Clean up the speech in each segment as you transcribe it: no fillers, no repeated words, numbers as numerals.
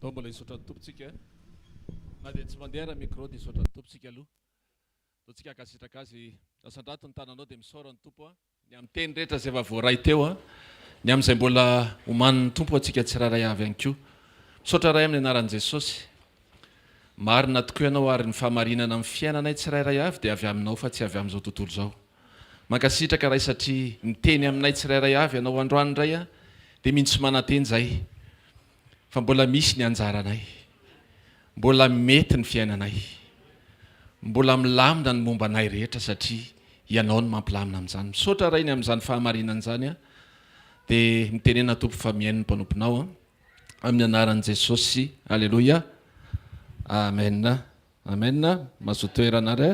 atao mbola hisaotra ny tompontsika na dia tsy mandeha raha micro dia hisaotra ny tompontsika aloha ataontsika akasitraka azy asandrato ny tananao dia misaora ny tompo a ny amin'ny teny rehetra izay efa voaray teo a ny amin'izay mbola omanin'ny tompo atsika tsiraray avy ihany koa misaotra ray amin'ny anaran'i Jesosy marina tokoa ianao ary ny fahamarinana amin'ny fiainanay tsirairay avy dia avy aminao fa tsy avy amin'izao tontolo izao mankasitraka ray satria miteny aminay tsirairay avy ianao androany indray a dia mintsy mananteny zay fa mbola misy ny anjaranay mbola mety ny fiainanay mbola milamina ny momba anay rehetra satria ianao ny mampilamina amin'izany misaotra ray ny amin'izany fahamarinana izany a dia mitenena tompo fa miaino ny mpanomponao a amin'ny anaran'i Jesosy alleloia amen amen mazotoerana ary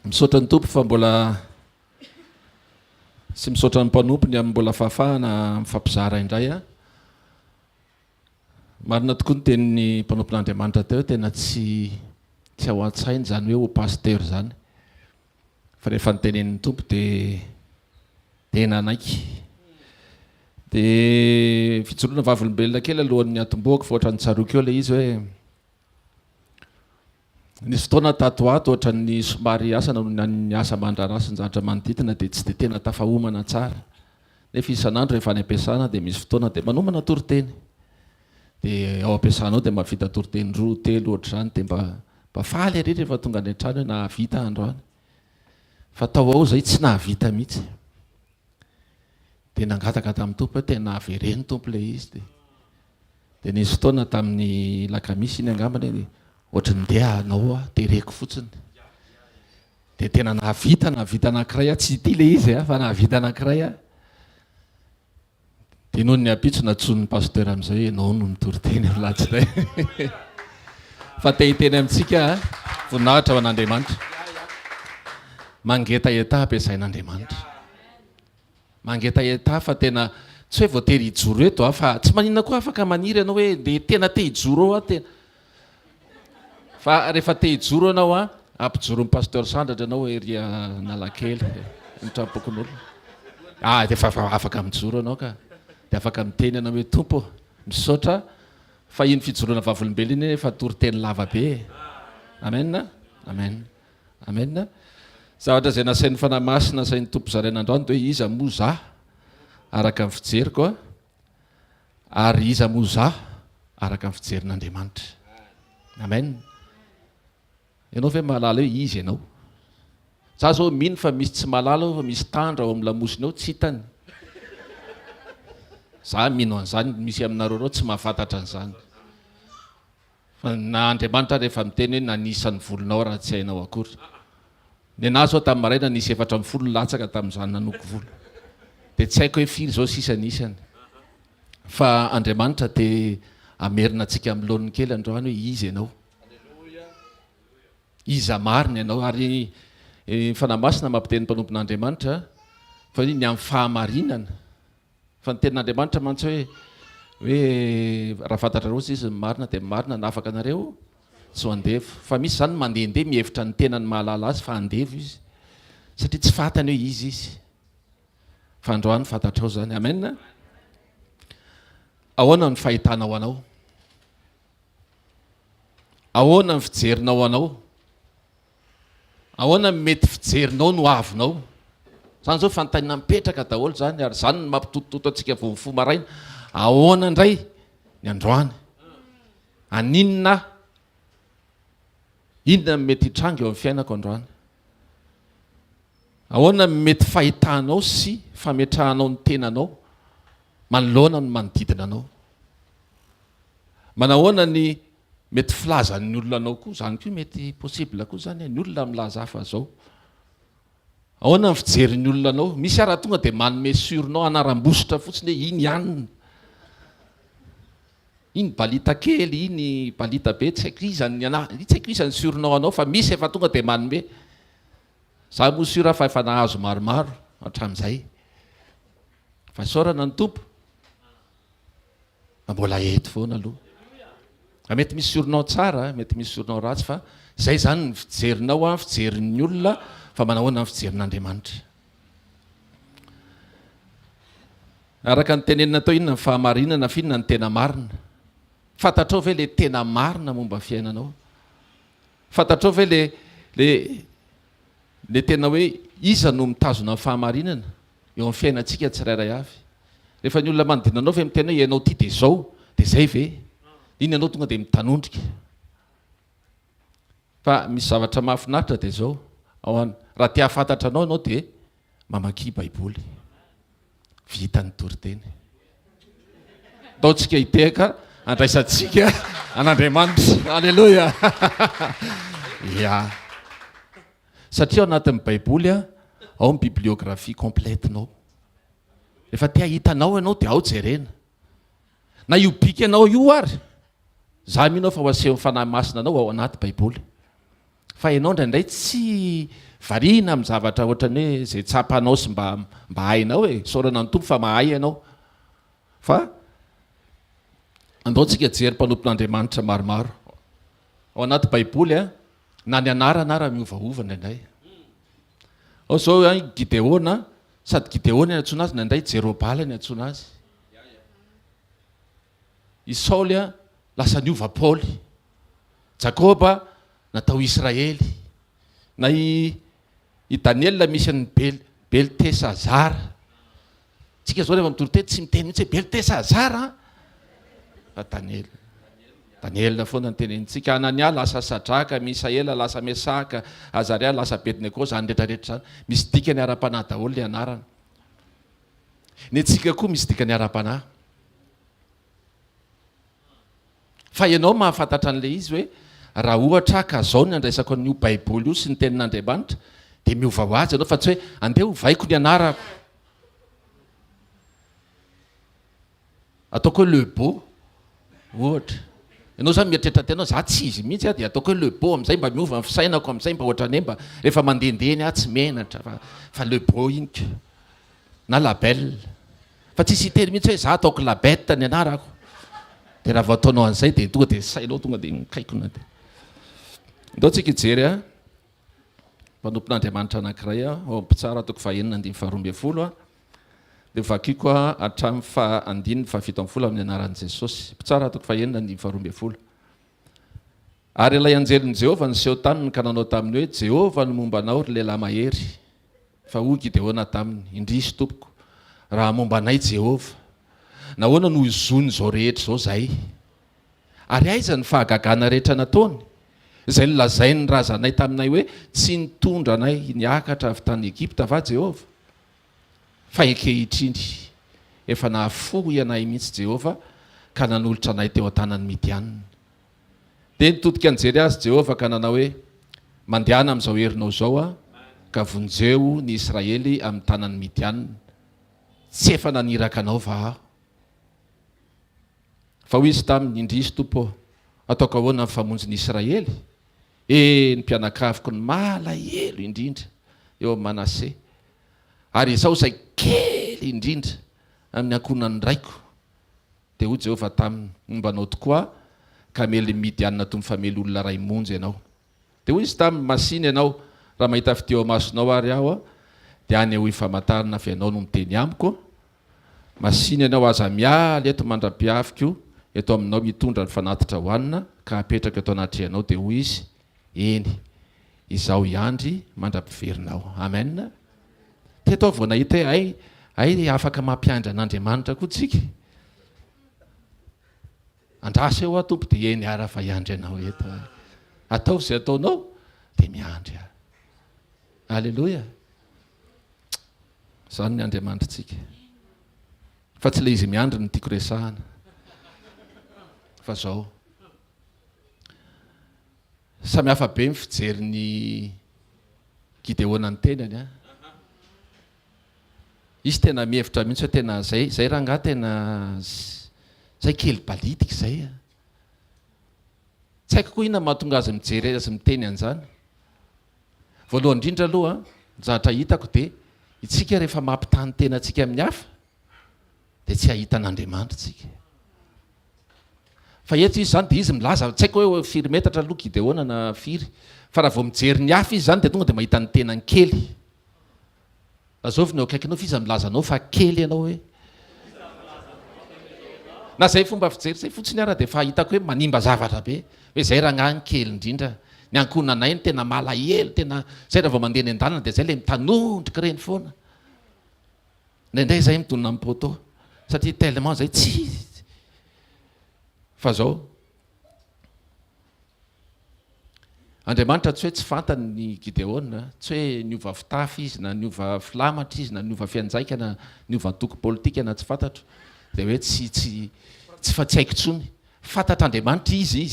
misaotra ny tompo fa mbola sy misaotra ny mpanompony amin'ny mbola fahafahana mifampizara indray a marina tokoa ny tenin'ny mpanompon'Andriamanitra teo tena tsy ao an-tsainy zany hoe ho pasteur zany fa rehefa nytenen'ny tompo dia tena anaiky dia fijoroana vavolombelona kely alohan'ny atomboako fa ohatra ny tsaroako eo ilay izy hoe nisy fotoana tatoato ohatra ny somary asana ny asa mandrarasa ny zavatra manodidina dia tsy dia tena tafahomana tsara nefa isan'andro rehefa any ampiasana dia misy fotoana dia manomana toriteny dia ao ampiasanao dia mahavita toriteny roa telo ohatra zany dia mba faly ary rehefa tonga any an-trano hoe nahavita androany fa tao ao zay tsy nahavita mihitsy dia nangataka tamin'ny tompo hoe tena avereny tompo ilay izy dia nisy fotoana tamin'ny lakamisa iny angambany ohatra ny ndeha anao a tereko fotsiny dia tena nahavita anankiray a tsy ity ilay izy a fa nahavita anankiray a dia noho ny apitso natson'ny pasteur amin'izay hoe enao no nitoriteny amin'n'latsinay fa te hiteny amintsika voninahitra ho an'Andriamanitra mangetaeta ampiasain'Andriamanitra mangetaeta fa tena tsy hoe voatery hijoro eto a fa tsy maninona koa afaka maniry ianao hoe dia tena te hijoro ao a tena fa rehefa te hijoro ianao a ampijoro ny pasteur sandratra ianao ery Analakely mitrapokon'olona dia fa afaka mijoro ianao ka dia afaka miteny ianao hoe tompo misaotra fa iny fijoroana vavolombelona iny efa toriteny lava be amen amen amen zavatra izay nasain'ny fanahy masina sain'ny tompo zarain'androany dia hoe iza moa zah araka ny fijeriko a ary iza moa zah araka ny fijerin'Andriamanitra amen ianao ve mahalala hoe izy ianao za zao mino fa misy tsy mahalala fa misy tandra ao amin'ny lamosina ao tsy hitany za mino an'izany misy aminareo tsy mahafantatra an'izany fa na Andriamanitra rehefa miteny hoe nanisany volonao raha tsy hainao akory ny anahy zao tamin'ny maraina nisy 4 latsaka tamin'izany nanoko volo dia tsy haiko hoe firy zao sisanisany fa Andriamanitra dia amerina antsika amin'ny laoniny kely androany hoe izy ianao iza marina ianao ary fanahy masina mampiteny mpanompon'Andriamanitra fa ny amin'ny fahamarinana fa ny tenin'Andriamanitra mantsy hoe raha fantatrareo izy marina dia marina na afaka anareo tsy ho andevo fa misy zany mandehandeha mihevitra ny tenany mahalala azy fa andevo izy satria tsy fantany hoe izy fa androany fantatrao zany amen ahoana ny fahitanao anao ahoana ny fijerinao anao ahoana mety fijerinao no avinao zany zao fantanina mipetraka daholo zany ary zany ny mampitotototo antsika vo mifo maraina ahoana indray ny androany aninona inona mety hitrango eo amin'ny fiainako androany ahoana mety fahitanao sy fametrahanao ny tenanao manoloana no manodidina anao manahoana ny mety filazan'ny olona anao koa zany koa mety possible koa zany ny olona milaza hafa zao ahoana ny fijerin'ny olona anao misy araha tonga dia manome surinao anaram-bositra fotsiny hoe iny ihany iny balita kely iny balita be tsy haiko izany tsy haiko izany surinao anao fa misy efa tonga dia manome za moa sura fa efa nahazo maromaro hatramin'izay fa saorana ny tompo mbola eto foana aloha mety misy surinao tsara mety misy surinao ratsy fa zay zany ny fijerinao a fijerin'ny olona. Fa manahoana ny fijerin'Andriamanitra. Fijeriko a dia ny fijerinao a dia ny fijerin'ny olona. Fa manahoana ny fijerinao a dia ny fijerin'ny olona. Fa manahoana ny fijerin'Andriamanitra. Fijeriko a dia ny fijerin'ny olona. Fa manahoana ny fijerin'Andriamanitra. Fa manahoana ny fijerin'Andriamanitra. Fa manahoana ny fijerin'Andriamanitra. araka ny tenenina tao inona ny fahamarinana finona ny tena marina. Fantatrao ve le tena marina momba fiainanao? Fantatrao ve le tena hoe iza no mitazona ny fahamarinana eo amin'ny fiainantsika tsirairay avy? Rehefa ny olona manodinanao ve mitena hoe ianao ty de zao, de zay ve? Iny ianao tonga de mitanondrika. Fa misy zavatra mahafinaritra de zao, raha tia fantatra anao de mamaky baiboly. Vita ny toriteny. Ataontsika hiteka andraisantsika an'Andriamanitra. Alleluia. Ya. Satria ao anatin'ny baiboly ao ny bibliographie complète-nao. Rehefa tia hitanao ianao de ao jerena. Na io biky ianao io ary, za minao fa hoasehon'ny fanahy masina anao ao anaty baiboly. Fa ianao indraindray tsy variana amin'ny zavatra ohatrany hoe zay tsapanao sy mba hainao saorana ny tompo fa mahay ianao. Fa andaontsika jery mpanompon'Andriamanitra maromaro ao anaty baiboly na ny anarana ara miovaova indraindray. Ao zao Gideona, sady Gideona ny antsoina azy, indraindray Jerobala ny antsoina azy. I Saoly lasa niova Paoly. Jakoba natao Israely. Na i Daniel misy ny Beltesazara. Tsika zao rehefa mitoroteny tsy miteny mihitsy hoe Beltesazara. Fa Daniel foana ny tenenitsika. Anania lasa Sadraka, Misaela lasa Mesaka, Azaria lasa Abednego, zany rehetrarehetra zany. Misy dikany ara-panahy daholo le anarana. Ny antsika koa misy dikany ara-panahy. Fa ianao mahafantatra an'le izy hoe raha ohatra ka zao ny andraisako an'io baiboly io sy ny tenin'Andriamanitra de miova ho azy ianao fa tsy hoe andeha hovaiko ny anarako. Ataoko hoe le beau ohatra. Ianao zany mieritreritra tenao za tsy izy mihitsy de ataoko hoe le beau am'izay mba miova ny fisainako am'izay mba ohatrany mba rehefa mandehandeha tsy menatra fa le beau iny ka. Na la belle. Fa tsisy hiteny mihitsy hoe za ataoko la bête ny anarako. De raha vao ataonao an'izay de tonga de sainao tonga de nikaikona de. Ndao tsika hijery mpanompon'Andriamanitra anankiray ao ampitsara toko fahenina andimy faharoamby folo de vakiko hatramin'ny fahandiny fahafito ambin'ny folo amin'ny anaran'i Jesosy. Mpitsara toko fahenina andimy faharoamby folo. Ary ilay anjelin'i Jehova niseho taminy ka nanao taminy hoe Jehova no momba anao ry lehilahy mahery. Fa hoy Gideona taminy, indrisy tompoko, raha momba anay Jehova, nahoana no izony zao rehetra zao zay? Ary aiza ny fahagagana rehetra nataony? Izay nolazainy ny razanay taminay hoe tsy nitondra anay niakatra avy tany Egipta va Jehova? Fa ankehitriny efa nahafoy anay mihitsy Jehova ka nanolotra anay teo an-tanan'ny Midianina. De nitodika anjery azy Jehova ka nanao hoe mandehana amin'izao herinao zao ka vonjeo ny Israely amin'ny tanan'ny Midianina. Tsy efa naniraka anao va? Fa hoy izy taminy, indrisy tompo, ataoko ahoana amin'ny famonjy ny Israely? Ny mpianakaviko ny malahelo indrindra eo amin'ny Manase. Ary izao izay kely indrindra amin'ny ankonan'ny raiko. De hoy Jehova taminy, mombanao tokoa ka mely Midianina toy mifamely olona ray monjy ianao. De hoy izy taminy, masiny ianao raha mahita fiteo masonao ary aho de any ho ifamantarana fa ianao no miteny amiko. Masiny ianao aza mialy eto mandra-piaviko eto aminao mitondra ny fanatitra hoanina ka apetraka eto anaty ianao. De hoy izy, eny izaho iandry mandra-piverinao. Amen. Teto vao nahita hoe ay afaka mampiandry an'Andriamanitra koa tsika. Andrasa eo tompo de eny ara fa iandry anao eto. Atao zay ataonao de miandry. Alleluia. Zany ny Andriamanitra tsika. Fa tsy le izy miandry ny tiako resahana. Fa zao samy hafa be ny fijery ny Gideona ny tenany izy tena mihevitra mihitsy hoe tena zay raha ngah tena zay kely balitika zay tsy haiko koa inona mahatonga azy mijery azy miteny an'izany. Voalohany indrindra aloha zavatra hitako de itsika rehefa mampitany tena atsika amin'ny hafa de tsy ahita an'Andriamanitra tsika. Fa eto izy zany de izy milaza, tsy haiko hoe firy metatra aloha Gideona na firy, fa raha vao mijery ny hafa izy zany de tonga de mahita ny tenany kely. Azovy ny eo akaikinao fa izy milaza anao fa kely ianao hoe na zay fomba fijery zay fotsiny ara de fa hitako hoe manimba zavatra be hoe zay raha ngany kely indrindra ny ankonanay ny tena malahelo tena zay raha vao mandeha ny an-dalana de zay le mitanondrika reny foana ndraindray zay mitondona amin'ny poto satria tellement zay tsy fa zao Andriamanitra tsy hoe tsy fantany ny Gideona tsy hoe niova fitafy izy na niova filamatra izy na niova fianjaika na niova toko politika na tsy fantatro de hoe tsy fa tsy haiko tsony fantatr'Andriamanitra izy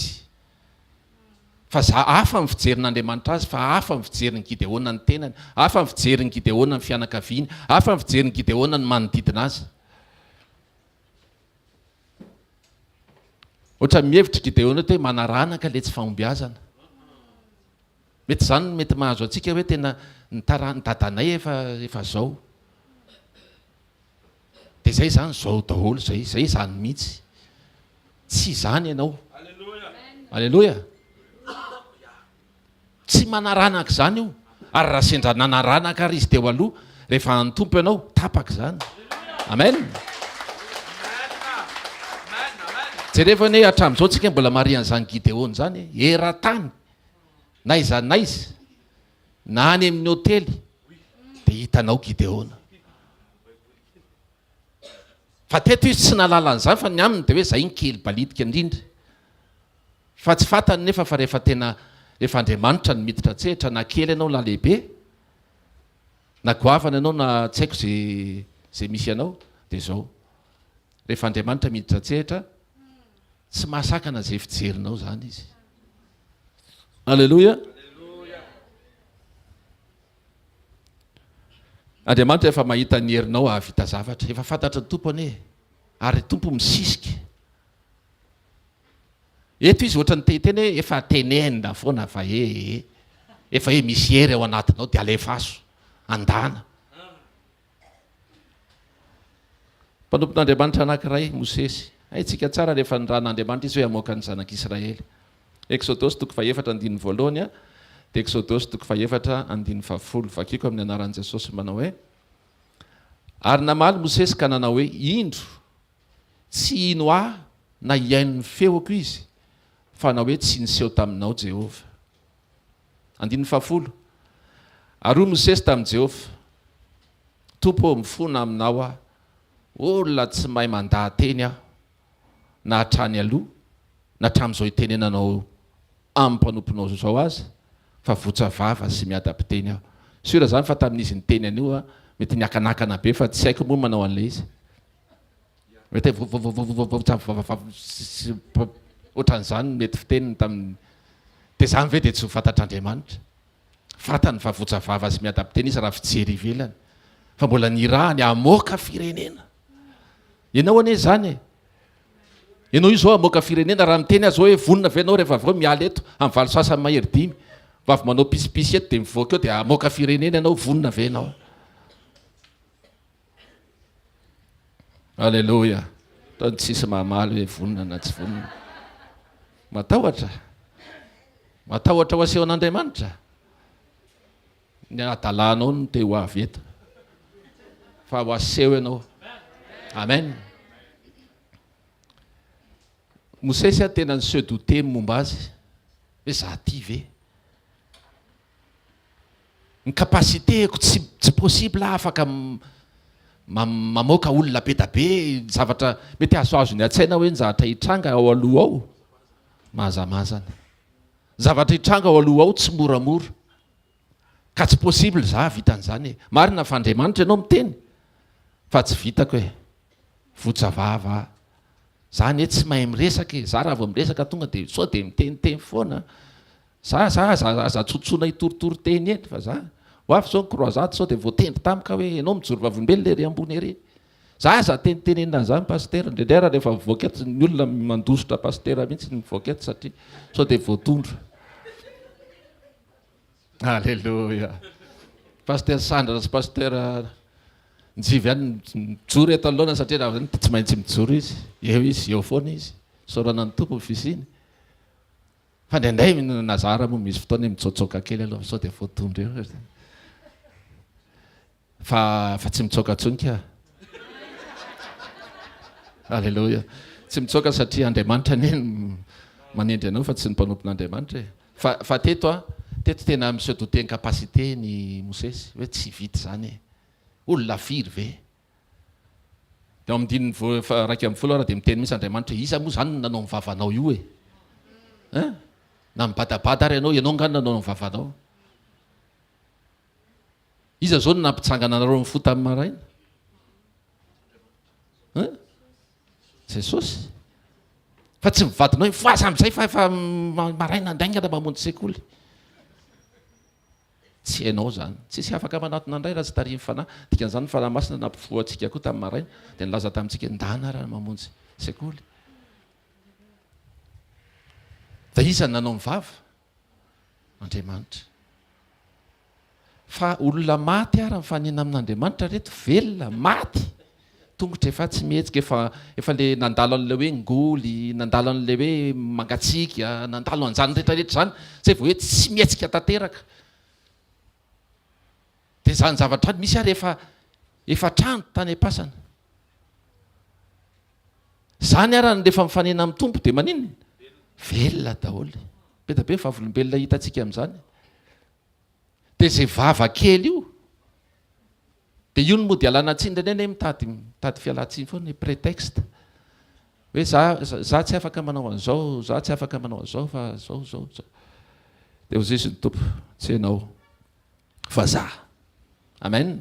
fa za hafa ny fijerin'Andriamanitra azy fa hafa ny fijeriny Gideona ny tenany hafa ny fijeriny Gideona ny fianakaviany hafa ny fijeriny Gideona ny manodidina azy ohatra mihevitra Gideona hoe manaranaka le tsy fahombiazana mety zany mety mahazo atsika hoe tena ny dadanay efa zao de zay zany zao daholo zay zany mihitsy tsy zany ianao alleloia tsy manaranaka zany io ary raha sendra nanaranaka ary izy teo aloha rehefa antompo ianao tapaka zany amen jerevany hoe hatramin'izao tsika mbola marian'izany Gideona zany era-tany na iza na izy na any amin'ny hôtely de hitanao Gideona fa teto izy tsy nalalan'izany fa ny aminy de hoe zay ny kely balitika indrindra fa tsy fantany nefa fa rehefa tena rehefa Andriamanitra ny miditra tsehatra na kely ianao la lehibe na goavana ianao na tsy haiko zay misy ianao de zao rehefa Andriamanitra miditra tsehatra tsy mahasakana zay fijerinao zany izy alleloia Andriamanitra efa mahita ny herinao ahavita zavatra efa fantatra ny tompony ary tompo misisika eto izy ohatra ny teny hoe efa tenenina foana fa efa hoe misy hery ao anatinao de alefaso andana mpanompon'Andriamanitra anankiray Mosesy haitsika tsara rehefa ny ran'Andriamanitra izy hoe hamoaka ny zanak'Israely Exodus toko faefatra andiny voalohany de Exodus toko faefatra andiny fahafolo vakiko amin'ny anaran'i Jesosy manao hoe ary namaly Mosesy ka nanao hoe indro tsy ino na iaino ny feoko izy fa na hoe tsy niseho taminao Jehova andiny fahafolo ary hoy Mosesy tamin'i Jehova tompo mifona aminao olona tsy mahay mandahateny aho na hatrany aloha na hatramin'izao itenenanao amin'ny mpanomponao zao azy fa votsavava sy miadam-piteny aho sura zany fa tamin'izy ny teny anio mety niakanakana be fa tsy haiko moa manao an'le izy mety ohatran'izany mety fiteniny tamin'ny de zany ve de tsy ho fantatr'Andriamanitra fantany fa votsavava sy miadam-piteny izy raha fijery ivelany fa mbola ny rahany amoaka firenena ianao ane zany ianao io zao amoaka firenena raha miteny azy hoe vonona ve anao rehefa avy eo miala eto amin'ny valo sasany mahery dimy va avy manao pisipisy eto de mivoaka eo de amoaka firenena ianao vonona ve anao alleloia tany tsisy mahamaly hoe vonona na tsy vonona matahotra ho aseho an'Andriamanitra ny adalanao no te ho avy eto fa ho aseho ianao amen Mosesy tena ny se douter momba azy hoe za ty ve ny kapasiteko tsy possible afaka mamoaka olona be da be zavatra mety azoazo ny atsaina hoe ny zavatra hitranga ao aloha ao mahazamazana zavatra hitranga ao aloha ao tsy moramora ka tsy possible za vitan'izany marina fa Andriamanitra ianao miteny fa tsy vitako hoe votsavava zany tsy mahay miresaka za raha vao miresaka tonga de sao de miteniteny foana za tsotsoana hitorotoro teny eny fa za ho avy zao ny croisade sao de voatendry tamika hoe ianao mijoro vavimbelona ery ambony ery za tenitenenina zany pastera ndraindray rehefa mivoaka eto ny olona mandositra pastera mihitsy ny mivoaka eto satria sao de voatondro alleloia paster Sandra sy paster nijivy any mijoro eto alohana satria raha zany tsy maintsy mijoro izy eo foana izy saorana ny tompo fisiny fa ndraindray nazara moa misy fotoana mitsotsoka kely aloha sao de voatondro eo fa tsy mitsoka tsonika alleloia tsy mitsoaka satria Andriamanitra ny manendry anao fa tsy ny mpanompon'Andriamanitra fa teto tena monsieur douter incapacité ny Mosesy hoe tsy vity zany olona firy ve de am'diny raiky amby folo de miteny misy Andriamanitra iza moa zany nanao ny vavanao io na mibadabada ary ianao ngany nanao ny vavanao iza zao nampitsangana anareo ny fo tamin'ny maraina Jesosy fa tsy mivadinao foaza am'izay fa maraina andaingana mamonjy sekoly tsy hainao zany tsisy afaka manatona indray raha tsy tarimy fanahy dikan'izany ny fanahymasina nampifoantsika koa tamin'ny maraina dia nilaza tamintsika ndana raha mamonjy sekoly da iza nanao ny vava Andriamanitra fa olona maty ara mifanina amin'Andriamanitra reto velona maty tongotra efa tsy mihetsika efa le nandalo an'le hoe ngoly nandalo an'le hoe mangatsika nandalo an'izany rehetrarehetra zany zay vao hoe tsy mihetsika tanteraka dia zany zavatra any misy ary efa trano tany am-pasana zany ara rehefa mifanena amin'ny tompo dia maninona velona daholo be da be vavolombelona hitantsika amin'izany dia zay vava kely io dia io no mody alana tsiny reneny mitady fialan-tsiny foana prétexte hoe za tsy afaka manao an'izao za tsy afaka manao an'izao fa zao dia ho zay sy ny tompo tsy hainao fa za amen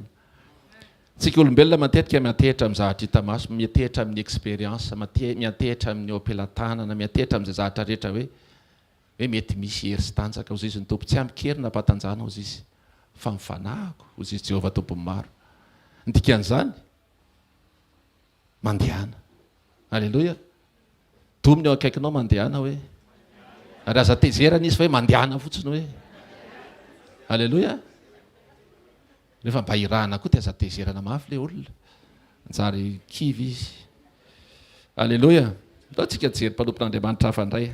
tsika olombelona matetika miantehitra amin'ny zavatra hita maso miantehitra amin'ny expérience miantehitra amin'ny opelantanana miantehitra amin'izay zavatra rehetra hoe mety misy hery sy tanjaka ho zay sy ny tompo tsy ampikerina mpatanjana ho zizy fa mifanahako ho zizy Jehovah tompony maro ndikan'izany mandehana alleloia dominy eo akaikinao mandehana hoe ary aza tezerana izy fa hoe mandehana fotsiny hoe alleloia rehefa mba irahana koa dia aza tezerana mafy le olona anjary kivy izy alleloia ndao tsika jery mpanompon'Andriamanitra hafa indray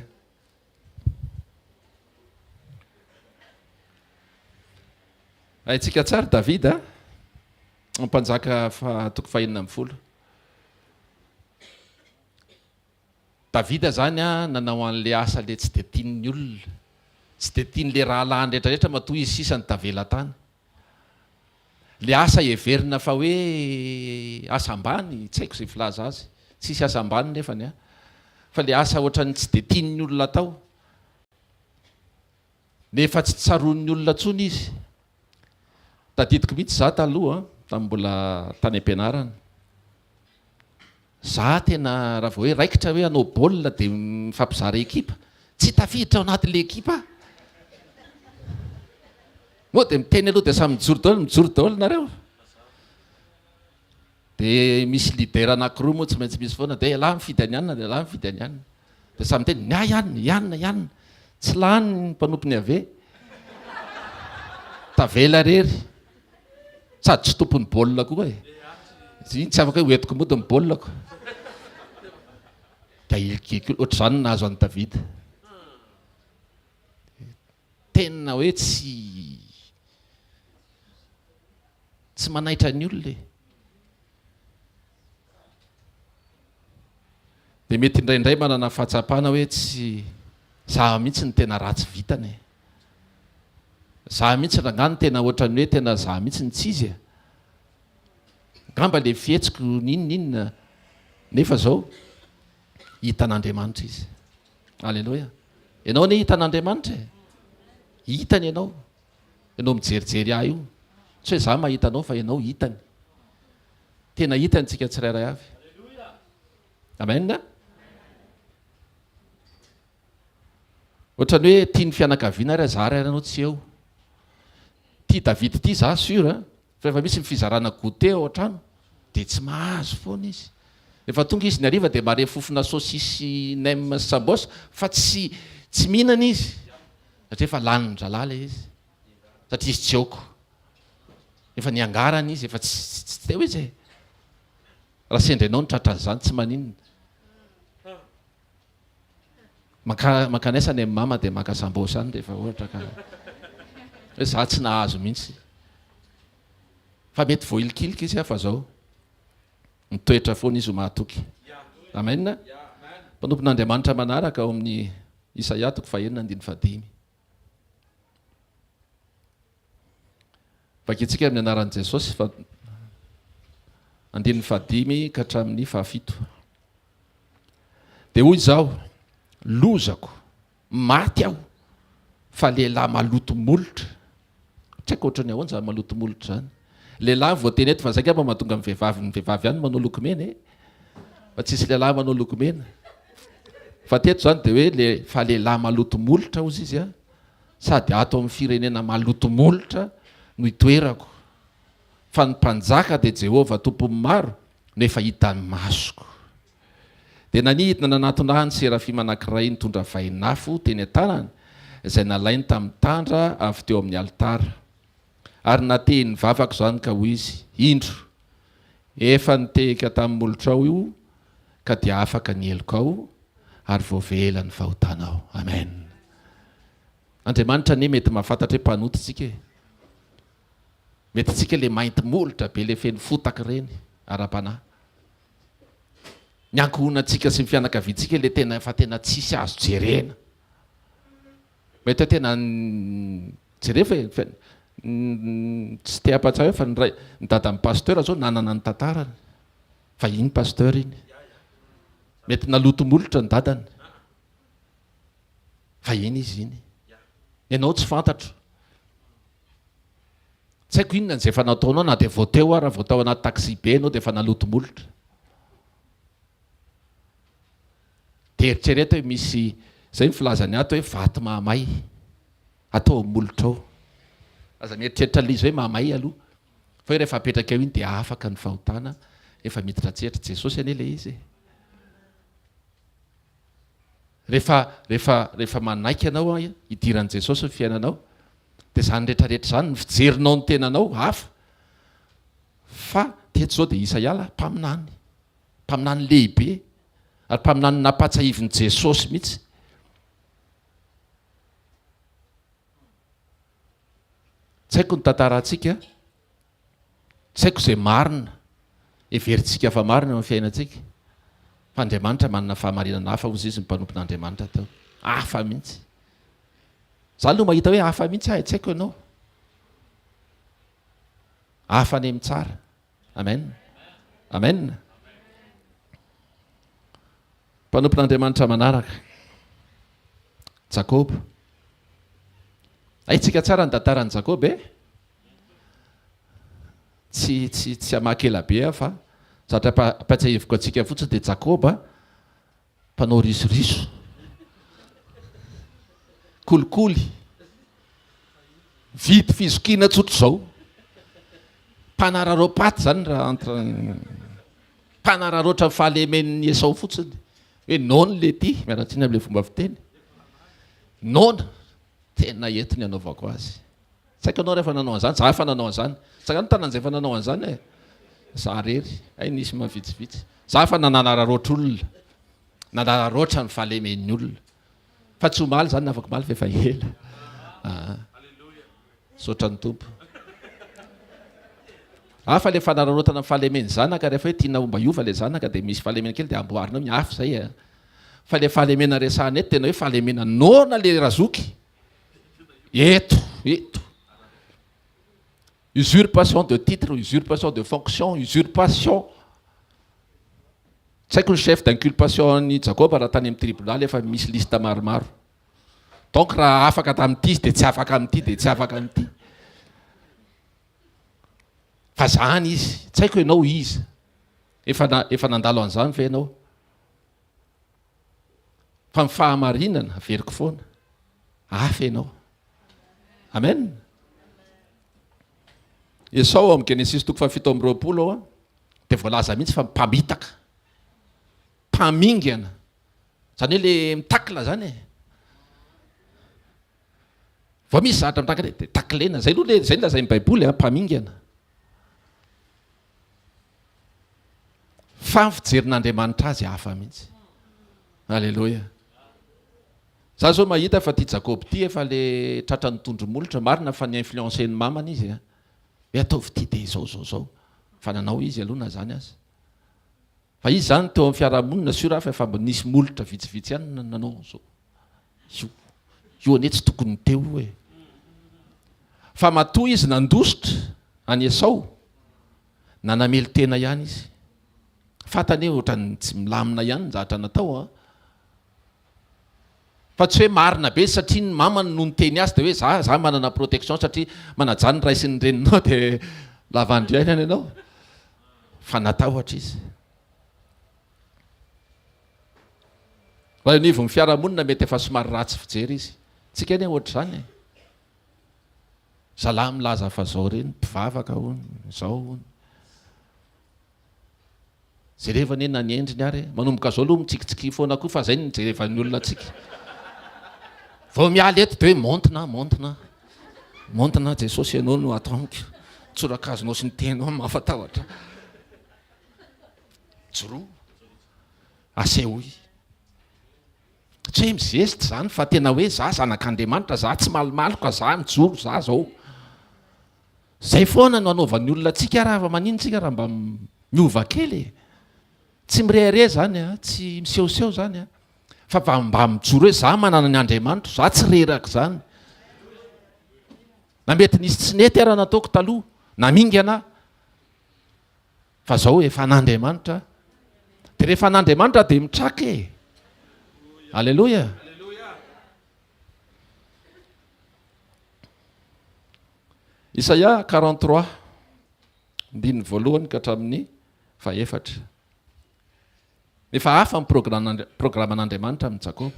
aitsika tsara David mpanjaka toko fahinana amby folo Davida zany nanao an'le asa le tsy de tian'ny olona tsy de tian'le rahalahany rehetrarehetra matoa izy sisa ny tavela tany le asa heverina fa hoe asa ambany tsy haiko zay filaza azy tsisy asa ambany nefany fa le asa ohatrany tsy de tian'ny olona atao nefa tsy tsaroan'ny olona tsony izy tadidiko mihitsy za taloha tamin'ny mbola tany am-pianarana za tena raha vao hoe raikitra hoe hanao baolina dia mifampizara ekipa tsy tafiditra ao anatin'le ekipa moa dia miteny aloha dia samy mijoro daholo nareo dia misy lidera anankiroa moa tsy maintsy misy foana dia lahy mifidy any anina dia lahy mifidy any anina dia samy miteny ny ianina tsy lany ny mpanompony ave tavela rery sady tsy tompony baolina koa iny tsy afaka hoe hoentiko mody ny baolina ko da ilikiko ohatr' izany nahazo an'ny Davida tena hoe tsy manaitra ny olona dia mety indraindray manana fahatsapana hoe tsy za mihitsy ny tena ratsy vitany za mihitsy rangano tena ohatrany hoe tena za mihitsy ny tsizy ngamba le fihetsiko ninina nefa zao hitan'Andriamanitra izy alleloia ianao ne hitan'Andriamanitra hitany ianao mijerijery ahy io tsy hoe za mahita anao fa ianao hitany tena hitany tsika tsirairay avy amena ohatrany hoe tia ny fianakaviana ary za ray anao tsy eo tia David ity za sur fa efa misy mifizarana goûté ao an-trano dia tsy mahazo foana izy efa tonga izy ny ariva dia mare fofona saosisy nem sambos fa tsy mihinana izy satria efa lany dralala izy satria izy tsy aoko efa niangarana izy efa tsy te hoe zay raha sendranao ny tratran'izany tsy maninona makaneisa ny mama dia maka sambos any rehefa ohatra ka hoe za tsy nahazo mihitsy fa mety voilikilika izy fa zao mitoetra foana izy ho mahatoky amena Mpanompon'Andriamanitra manaraka ao amin'ny Isaia 4:5. Vakitsika amin'ny anaran'i Jesosy 5:5 ka hatramin'ny 7. Dia hoy izao: lozako, maty aho, fa lehilahy maloto molotra. Tsy haiko ohatrany ahoana zany maloto molotra zany. Lehilahy voateny eto fa zay ngamba mahatonga amin'ny vehivavy, ny vehivavy ihany manao lokomena fa tsisy lehilahy manao lokomena. Fa teto zany dia hoe fa lehilahy maloto molotra ozy izy a, sady ato amin'ny firenena maloto molotra no itoerako. Fa ny mpanjaka dia Jehovah tompony maro no efa hitany masoko. Dia nanidina nanatona ny serafima anankiray nitondra vainafo teny an-tanany, izay nalainy tamin'ny tandra avy teo amin'ny alitara. Ary natehiny vavako zany ka hoy izy: indro, efa nitehika tamin'ny molotra ao io, ka dia afaka ny heloko ao ary voavela ny fahotanao. Amen. Andriamanitra ne mety mahafantatra hoe mpanoty tsika e. Mety tsika le mainty molotra be le feno fotaka reny ara-panahy. Ny ankohonantsika sy ny fianakaviantsika le tena efa tena tsisy azo jerena. Mety hoe tena jerena fa tsy te hampatsah fa ny dadan'ny pasteur zao nanana ny tantarany. Fa iny pasteur iny. Mety naloto molotra ny dadany. Fa iny izy iny. Ianao tsy fantatro. Tsy haiko inona izay efa nataonao, na dia voateo raha voatao anaty taxi be ianao dia efa naloto molotra. Dia eritrereto hoe misy, izay ny filazany ato hoe vato mahamay atao molotra ao. Aza mieritreritra lizy hoe mahamay aloha. Fa hoe rehefa apetraka eo iny dia afaka ny fahotana, efa miditra tseritra Jesosy ane le izy. Rehefa manaiky ianao hidiran'i Jesosy ny fiainanao, dia zany rehetrarehetra zany ny fijerinao ny tenanao hafa. Fa teto zao dia Isaia mpaminany lehibe, ary mpaminany nampatsahivin' Jesosy mihitsy. Tsy haiko ny tantarantsika, tsy haiko izay marina, everitsika fa marina amin'ny fiainantsika. Fa Andriamanitra manana fahamarinana hafa ozy izy ny mpanompon'Andriamanitra tao. Hafa mihitsy. Zany no mahita hoe hafa mihitsy ahy, tsy haiko ianao. Hafa any amin'ny tsara. Amen. Amen. Mpanompon'Andriamanitra manaraka. Jakoba. Haitsika tsara ny tantaran'i Jakoba e? Tsy hamaky ela be fa zatra ampatsahiviko antsika fotsiny dia Jakoba mpanao risoriso, kolikoly, vidy fizokiana tsotra izao, mpanararopaty zany raha mpanararoatra fahalemen'ny Esau fotsiny. Hoe nona le ty miaratsiny amin'ilay fomba fiteny. Nona tena entiny anaovako azy. Tsy haiko anao rehefa nanao an'izany, za efa nanao an'izany. Sakany tanan'izay efa nanao an'izany e. Za rery, ay nisy mavitsivitsy. Za efa nanararoatra olona. Nanararoatra ny fahalemen'ny olona. Fa tsy homaly zany, afaka maly fa efa ela. Saotra ny tompo. Fa le fanararotana ny fahalemen'ny zanaka rehefa hoe tiana omba iova le zanaka dia misy fahalemena kely dia amboarinao miafy zay e. Fa le fahalemena resahana eto tena hoe fahalemena nona le razoky. Eto. Usurpation de titre, usurpation de fonction, usurpation. Tsy haiko ny chef d'inculpation ny Jakoba raha tany amin'ny tribunal efa misy lista maromaro. Donc raha afaka tamin'ity izy dia tsy afaka amin'ity, dia tsy afaka amin'ity. Fa zany izy, tsy haiko ianao izy. Efa nandalo an'izany fa ianao. Fa ny fahamarinana veriko foana. Hafa ianao. Amen. Esau amin'ny Genesis 7:20 dia voalaza mihitsy fa mpamitaka, mpamingana. Zany hoe le mitakla zany e. Vao misy zatra mitakla dia taklena. Zay lazain'ny Baiboly mpamingana. Fa ny fijerin'Andriamanitra azy hafa mihitsy. Alleloia. Za zao mahita fa ty Jakoba ty efa le tratra ny tondromolotra, marina fa ny influencen'ny mamany izy a. Hoe ataovy ty dia zao. Fa nanao izy aloha na zany azy. fa izy zany teo amin'ny fiarahamonina sura fa mba nisy molotra vitsivitsy ihany nanao zao io ane tsy tokony teo hoe fa matoa izy nandositra any Esau nanamely tena ihany izy fatany hoe ohatrany tsy milamina ihany zahatra natao fa tsy hoe marina be satria ny mamany no niteny azy de hoe za manana protection satria manajany ray sy ny reninao de lavandriaina ianao fa natahotra izy raha nivo ny fiarahamonina mety efa somary ratsy fijery izy tsika ane ohatra zany zalahy milaza fa zao reny mpivavaka hony zao hony jereva ne naniendriny ary manomboka zao aloha mitsikitsiky foana koa fa zay ny jerevan'ny olona tsika vao mialy eto de hoe montina jesosy ianao no ataonko tsorakazonao sy ny tenao mahafatahotra joroa asehoy tsy hoe mizesitra zany fa tena hoe za zanak'Andriamanitra za tsy malomaloka za mijoro za zao zay foana no anaovan'ny olona tsika raha manintsika raha mba miova kely tsy mirehare zany tsy misehoseho zany fa mba mijoro hoe za manana ny Andriamanitra za tsy reraka zany na mety nisy tsy nety ara nataoko taloha namingana fa zao efa n'Andriamanitra de rehefa n'Andriamanitra de mitraka Alléluia. Isaia 43 ndiny voalohany ka hatramin'ny faefatra. Efa hafa ny programan'Andriamanitra amin'ny Jakoba.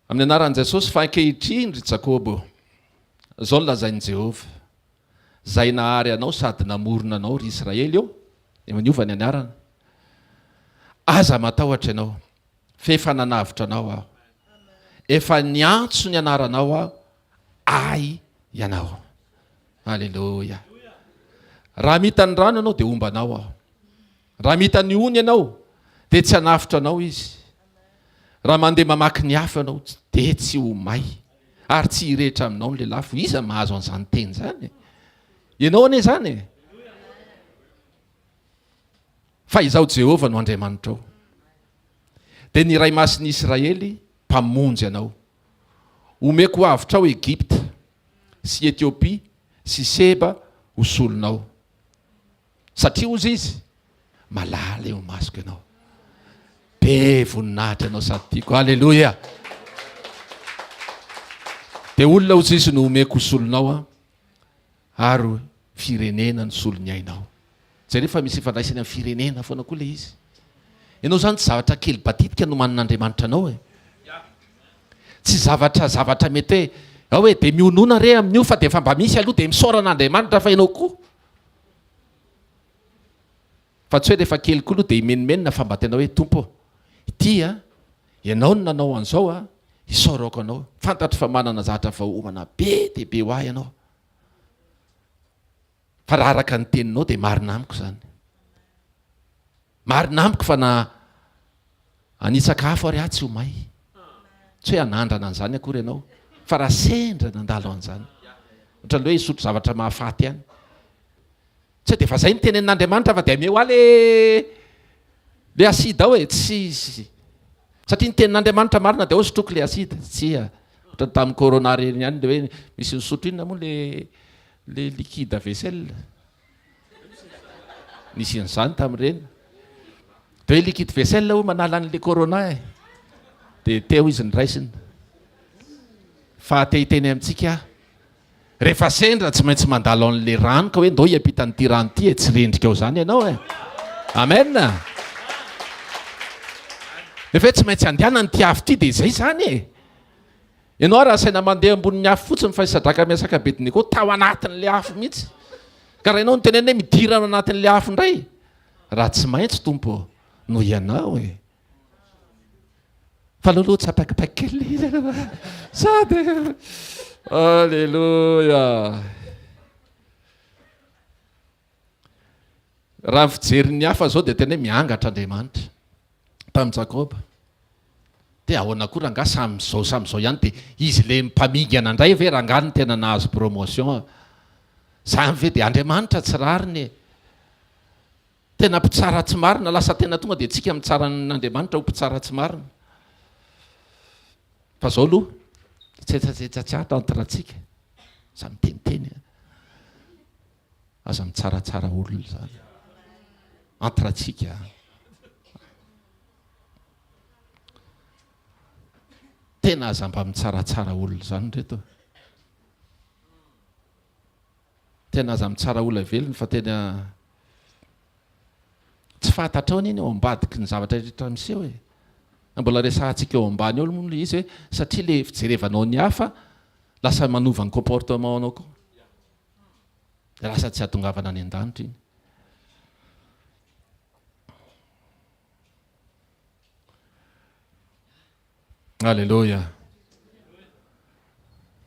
Amin'ny anaran'i Jesosy fa ankehitriny ry Jakoba zao ny lazain'i Jehova zay nahary anao sady namorona anao ry Israely eo de maniova ny anarana aza matahotra ianao fa efa nanavitra anao aho efa niantso ny anaranao aho ay ianao alleluia raha mita ny rano ianao de ombanao aho raha mita ny ony ianao de tsy hanavitra anao izy raha mandeha mamaky ny hafa ianao de tsy ho may ary tsy hirehetra aminao ny lelafo iza mahazo an'izany teny zany ianao ane zany fa izao Jehova no Andriamanitra ao de ny ray masin'ny Israely mpamonjy anao omeko avitra ao Egypta sy Etiopia sy Seba ho solonao satria ozy izy malala eo masoko ianao be voninahitra ianao sady tiako alleluia de olona ozy izy no omeko ho solonao ary firenena ny solony ainao zay rehefa misy ifandraisany amin'ny firenena foana koa le izy ianao zany tsy zavatra kely batitika no manan'Andriamanitra anao tsy zavatra mety hoe de mionona re amin'io fa de efa mba misy aloha de misoran'Andriamanitra fa ianao koa fa tsy hoe rehefa kely koa aloha de imenimenina fa mba tena hoe tompo ity ianao no nanao an'izao isorako anao fantatro fa manana zavatra vahoomana be de be ho ahy ianao fa raha araka ny teninao de marina amiko zany marina amiko fa na anitsakafo ary tsy ho may tsy hoe anandrana an'izany akory ianao fa raha sendra nandalo an'izany ohatran'ny hoe isotro zavatra mahafaty ihany tsy hoe de fa zay ny tenenin'Andriamanitra fa de ameo a le asida ao tsy satria ny tenin'Andriamanitra marina de ao sotroko le asida tsy ohatrany tamin'ny corona reny ihany le hoe misy nisotro inona moa le liquide vaisselle nisy an'izany tamin'ireny de hoe liquide vaisselle ho manala an'le corona de teo izy ny raisiny fa tehiteny amintsika rehefa sendra tsy maintsy mandalo an'le rano ka hoe ndao hiampitanyity rano ty tsy rendrika eo zany ianao amen rehefa hoe tsy maintsy andehanany ty afo ty de zay zany ianao raha saina mandeha ambonin'ny afo fotsiny fa isadraka miasaka bediniko tao anatin'le afo mihitsy ka raha ianao nytenena hoe midirana anatin'le afo indray raha tsy maintsy tompo no ianao fa aloaloha tsapakipaiky kely sady alleluia raha fijerin'ny hafa zao de tena hoe miangatra Andriamanitra tamin'ny Jakoba de ahoana koa raha nga sam'izao ihany de izy le mpamingana indray ve raha nga ny tena nahazo promotion zany ve de Andriamanitra tsy rariny tena mpitsara tsy marina lasa tena tonga dia tsika mitsara n'Andriamanitra ho mpitsara tsy marina fa zao aloha tsetsatsetsatsato antrantsika za miteniteny aza mitsaratsara olona zany antrantsika tena aza mba mitsaratsara olona zany reto tena aza mitsara olona velony fa tena tsy fantatra ao niny eo ambadiky ny zavatra rehetra miseho e mbola resahantsika eo ambany eo moa izy hoe satria le fijerevanao ny hafa lasa manova ny comportement anao koa de lasa tsy atongavana any an-danitra iny alleloia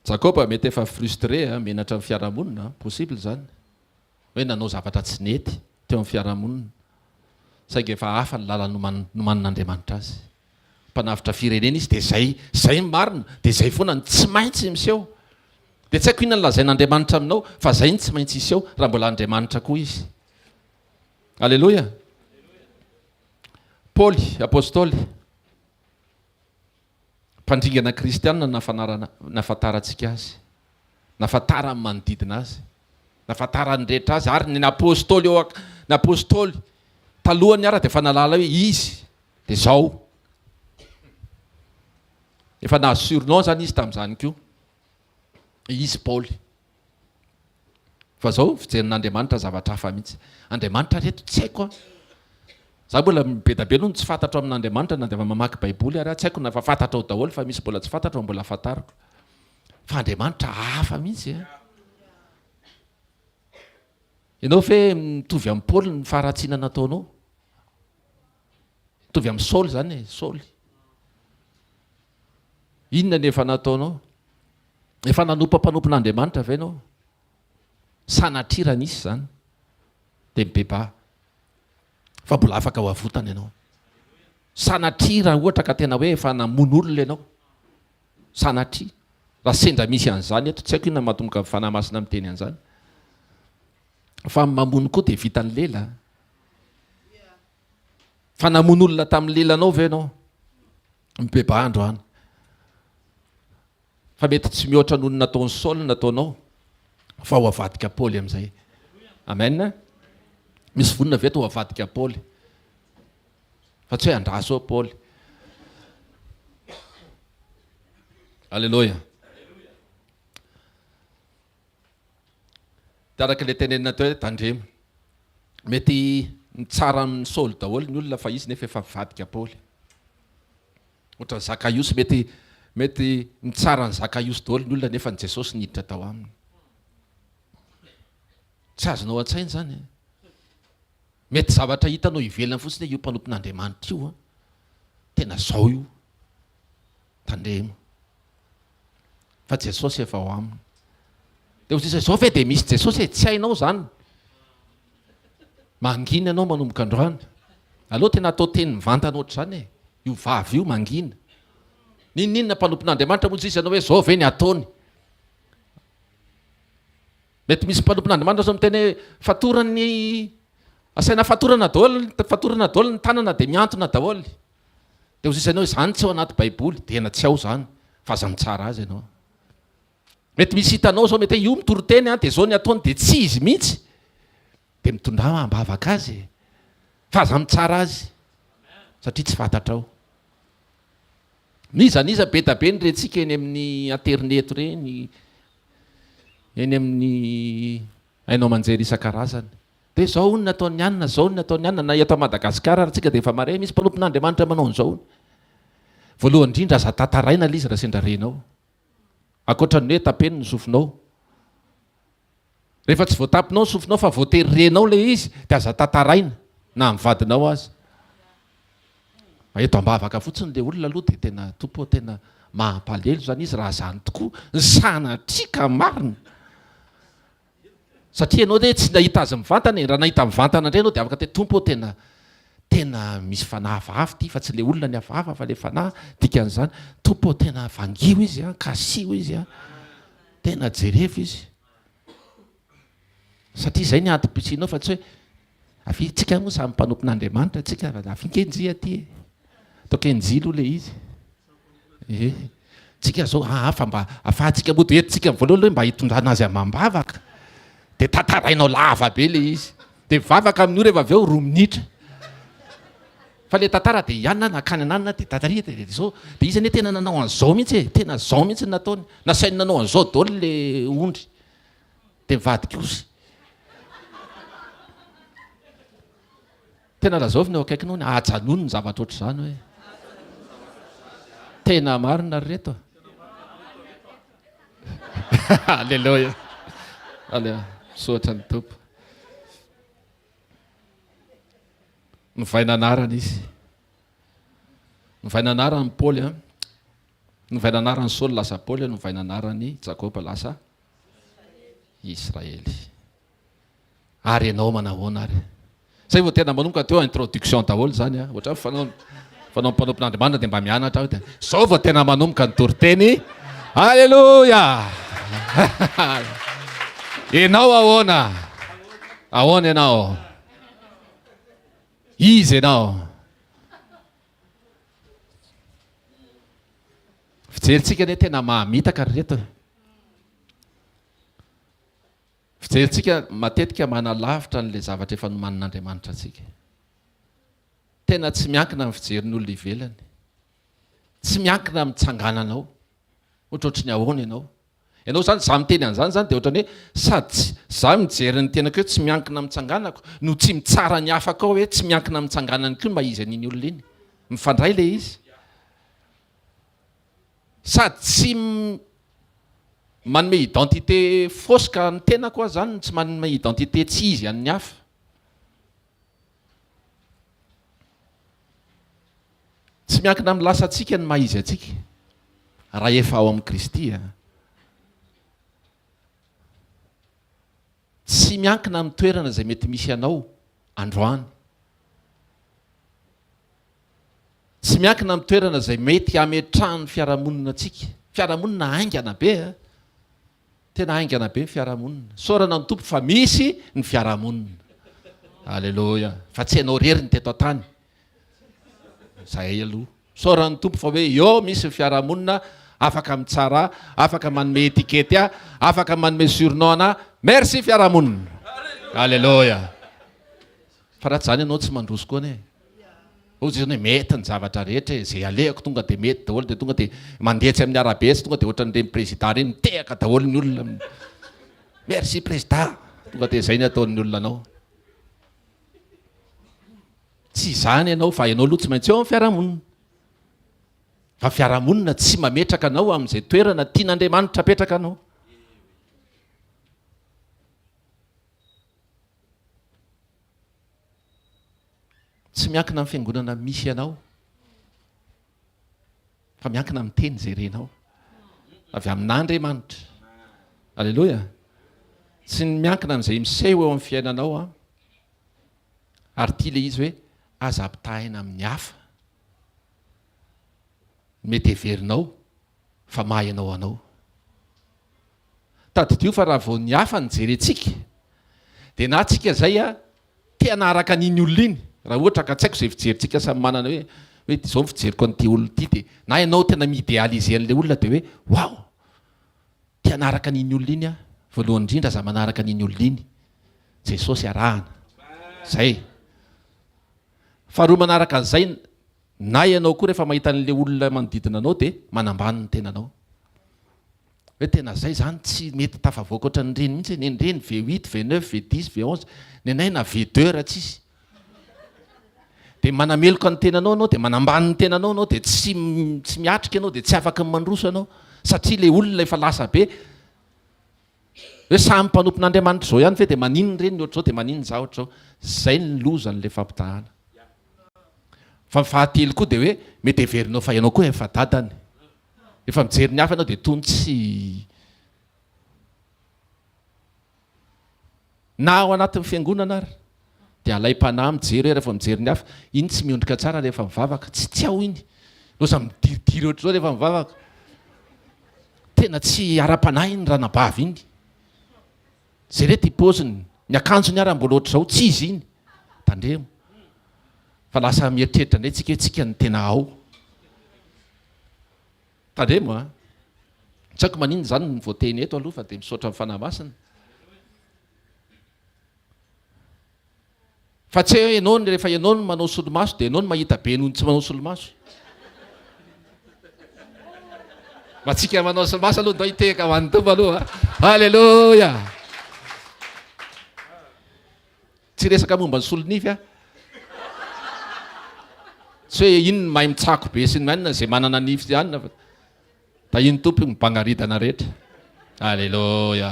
Jakoba mety efa frustré menatra amin'ny fiarahamonina possible zany hoe nanao zavatra tsy nety teo amin'ny fiarahamonina saingy efa hafa ny lala nomanin'Andriamanitra azy mpanavitra firenena izy de zay marina de zay foana ny tsy maintsy miseho de tsy haiko inona ny lazain'Andriamanitra aminao fa zay ny tsy maintsy iseho raha mbola Andriamanitra koa izy alleloia Paoly apôstôly mpandringana kristianina nafantarantsika azy nafantara amin'ny manodidina azy nafantara ny rehetra azy ary ny apôstôly talohany ara de efa nalala hoe izy de zao efa nahazo surnom zany izy tamin'izany koa izy Paoly fa zao fijerin'Andriamanitra zavatra hafa mihitsy Andriamanitra reto tsy haiko za mbola mibedabe aloha tsy fantatro amin'Andriamanitra na de efa mamaky baiboly ary tsy haiko na fa fantatra ao daholo fa misy mbola tsy fantatra mbola fantariko fa Andriamanitra hafa mihitsy ianao fe mitovy amin'ny Paoly ny faharatsiana nataonao mitovy amin'ny Saoly zany e Saoly inona ny efa nataonao efa nanompa mpanompon'Andriamanitra ve ianao sanatrirana isy zany de mibeba fa mbola afaka ho avotana ianao sanatria raha ohatra ka tena hoe efa namono olona ianao sanatria raha sendra misy an'izany eto tsy haiko inona mahatonga fanahy masina miteny an'izany fa mamono koa de vita ny lela fa namono olona tamin'ny lelanao ve ianao mibeba androany fa mety tsy mihoatra noho ny nataon'ny Saoly nataonao fa ho avadika Paoly amin'izay amen misy vonina veto ho avadika Paoly fa tsy hoe andraso ao Paoly alleloia de araka le tenenina teo hoe tandremo mety mitsara amin'ny Saoly daholo ny olona fa izy nefa efa mivadika Paoly ohatra ny Zakaiosy mety mitsara ny Zakaiosy daholo ny olona nefa ny Jesosy niditra tao aminy tsy azonao an-tsainy zany mety zavatra hitanao ivelany fotsiny io mpanompon'Andriamanitra io tena zao io tandremo fa Jesosy efa ao aminy de hozy zao fe de misy Jesosy tsy hainao zany mangina ianao manomboka androany aloha tena atao teny mivantana ohatr'izany io vavy io mangina ninninona mpanompon'Andriamanitra moa izy ianao hoe zao ve ny ataony mety misy mpanompon'Andriamanitra zao miteny hoe fatorany asaina fatorana daholo ny tanana de miantona daholo de hozy isanao zany tsy ao anaty baiboly tena tsy ao zany fa aza mitsara azy ianao mety misy hitanao zao mety io mitoroteny de zao ny ataony de tsy izy mihitsy de mitondra ambavaka azy fa aza mitsara azy satria tsy fantatrao nizaniza be da be ny rentsika eny amin'ny internet reny eny amin'ny hainao manjery isan-karazany de zao ny nataony anina zao ny nataony anina na eto Madagasikara ary tsika de efa mare misy mpanompon'Andriamanitra manao an'izao voalohany indrindra aza tataraina le izy raha sendra renao akoatran'ny hoe tapeny ny sofinao rehefa tsy voatapinao ny sofinao fa voatery renao le izy de aza tataraina na mivadinao azy eto ambavaka fotsiny le olona aloha de tena tompo tena mahampalelo zany izy raha zany tokoa ny sanatrika marina satria ianao de tsy nahita azy mivantana raha nahita mivantana indray anao de afaka te tompo tena misy fanahy hafahafa ty fa tsy le olona ny hafahafa fa le fanahy dikan'izany tompo tena vangio izy kasio izy tena jerefo izy satria zay ny antom-pitsinao fa tsy hoe avy tsika moa samy mpanompon'Andriamanitra tsika avy kenjy aty atao kenjy aloha le izy tsika zao fa mba afahantsika moa de etsika voalohany hoe mba hitondrana azy amam-bavaka de tantarainao lava be le izy de vavaka amin'io rehefa avy eo 2 minitra fa le tantara de ianona nakany ananina de tataria de zao de izy anie tena nanao an'izao mihitsy e tena zao mihitsy nataony nasainy nanao an'izao daoly le ondry de mivady kosa tena lazao ny eo akaikinao ny ajanony ny zavatra ohatr'izany hoe tena marina ry reto alleloia soatra ny tompo novainanarana izy novainanarany Paoly novainanarany Saoly lasa Paoly novainanarany Jakoba lasa Israely ary ianao manahoana ary zay vao tena manomboka teo introduction daholo zany ohatra fanao mpanompon'Andriamanitra de mba mianatra aho zao vao tena manomboka ny toriteny alleloia ianao ahoana ianao izy ianao fijeritsika anie tena mahamitaka ry reto fijeritsika matetika manalavitra n'le zavatra efa nomanin'Andriamanitra atsika tena tsy miankina amin'ny fijerin'olona ivelany tsy miankina amin'ny tsangananao ohatrotry ny ahoana ianao zany za miteny an'izany zany de ohatrany hoe sady za mijery ny tenako hoe tsy miankina amin'ny tsanganako no tsy mitsara ny afaka ao hoe tsy miankina amin'ny tsanganany koa mba izy an'iny olona iny mifandray le izy sady tsy manome identité fausse ka ny tena koa zany tsy manome identité tsy izy amin'ny hafa tsy miankina amin'ny lasa atsika ny maha izy atsika raha efa ao amin'ny Kristy tsy miankina amin'ny toerana izay mety misy anao androany tsy miankina amin'ny toerana izay mety hametrahany fiarahamonina atsika fiarahamonina aingana be tena aingana be ny fiarahamonina saorana ny tompo fa misy ny fiarahamonina alleloia fa tsy hainao reriny teto an-tany zay aloha saorany tompo fa hoe eo misy ny fiarahamonina afaka mitsara afaka manome etikety afaka manome surnom ana merci fiarahamonina alleloia fa raha tsy zany ianao tsy mandroso koa ane ozy zany hoe mety ny zavatra rehetra zay alehako tonga de mety daholo de tonga de mandetsy amin'ny arabe sy tonga de ohatra n'ireny président reny mitehaka daholo ny olona merci président tonga de zay ny ataon'ny olona anao tsy zany ianao fa ianao aloha tsy maintsy eo amin'ny fiarahamonina fa fiarahamonina tsy mametraka anao amin'izay toerana tian'Andriamanitra apetraka anao tsy miankina amin'ny fiangonana misy ianao fa miankina amin'ny teny zay renao avy amin'Andriamanitra alleloia tsy miankina amin'izay miseho eo amin'ny fiainanao ary tia le izy hoe aza ampitahaina amin'ny hafa mety heverinao fa mahay ianao anao tadidio fa raha vao ny hafa ny jerentsika de na tsika zay tena araka an'iny olona iny raha ohatra ka tsy haiko zay fijerintsika samy manana hoe zao ny fijeriko an'ity olona ity de na ianao tena mi-idéaliser an'le olona de hoe wow tena araka an'iny olona iny voalohany indrindra za manaraka an'iny olona iny Jesosy arahana zay faharoa manaraka an'izay na ianao koa rehefa mahita an'le olona manodidina anao de manambany ny tenanao hoe tena zay zany tsy mety tafavoaka oatra ny reny mihitsy ny reny V8 V9 V10 V11 ny anay na V2 raha tsisy de manameloka ny tenanao anao de manambany ny tenanao anao de tsy miatrika ianao de tsy afaka mandroso anao satria le olona efa lasa be hoe samy mpanompon'Andriamanitra zao ihany ve de manino reny ohatr'zao de manino za ohatr'zao zay ny lozan'le fampitahana fa fahatelo koa de hoe mety heverinao fa ianao koa efa dadany efa mijery ny hafa ianao de tony tsy na ao anatin'ny fiangonana ary de alay-panahy mijery hoe rehefa mijery ny hafa iny tsy miondrika tsara rehefa mivavaka tsy ao iny losa midiridiry ohatr'zao rehefa mivavaka tena tsy ara-panahy iny ranabavy iny zay re ty poziny ny akanjony ara mbola ohatr'zao tsy izy iny tandremo fa lasa mieritreritra indray tsika hoe tsika ny tena ao tandremo a tsy haiko manino zany ny voateny eto aloha fa dia misaotra amin'ny fanahy masina fa tsy hoe ianao rehefa ianao no manao solomaso dia ianao no mahita be noho ny tsy manao solomaso matsika manao solomaso aloha ndao hitehaka ho an'ny tombo aloha halleloia tsy resaka momba ny solonify a tsy hoe ino ny mahay mitsako be sy ny manina zay manana nify anina fa da iny tompo mibanaridana rehetra halleloia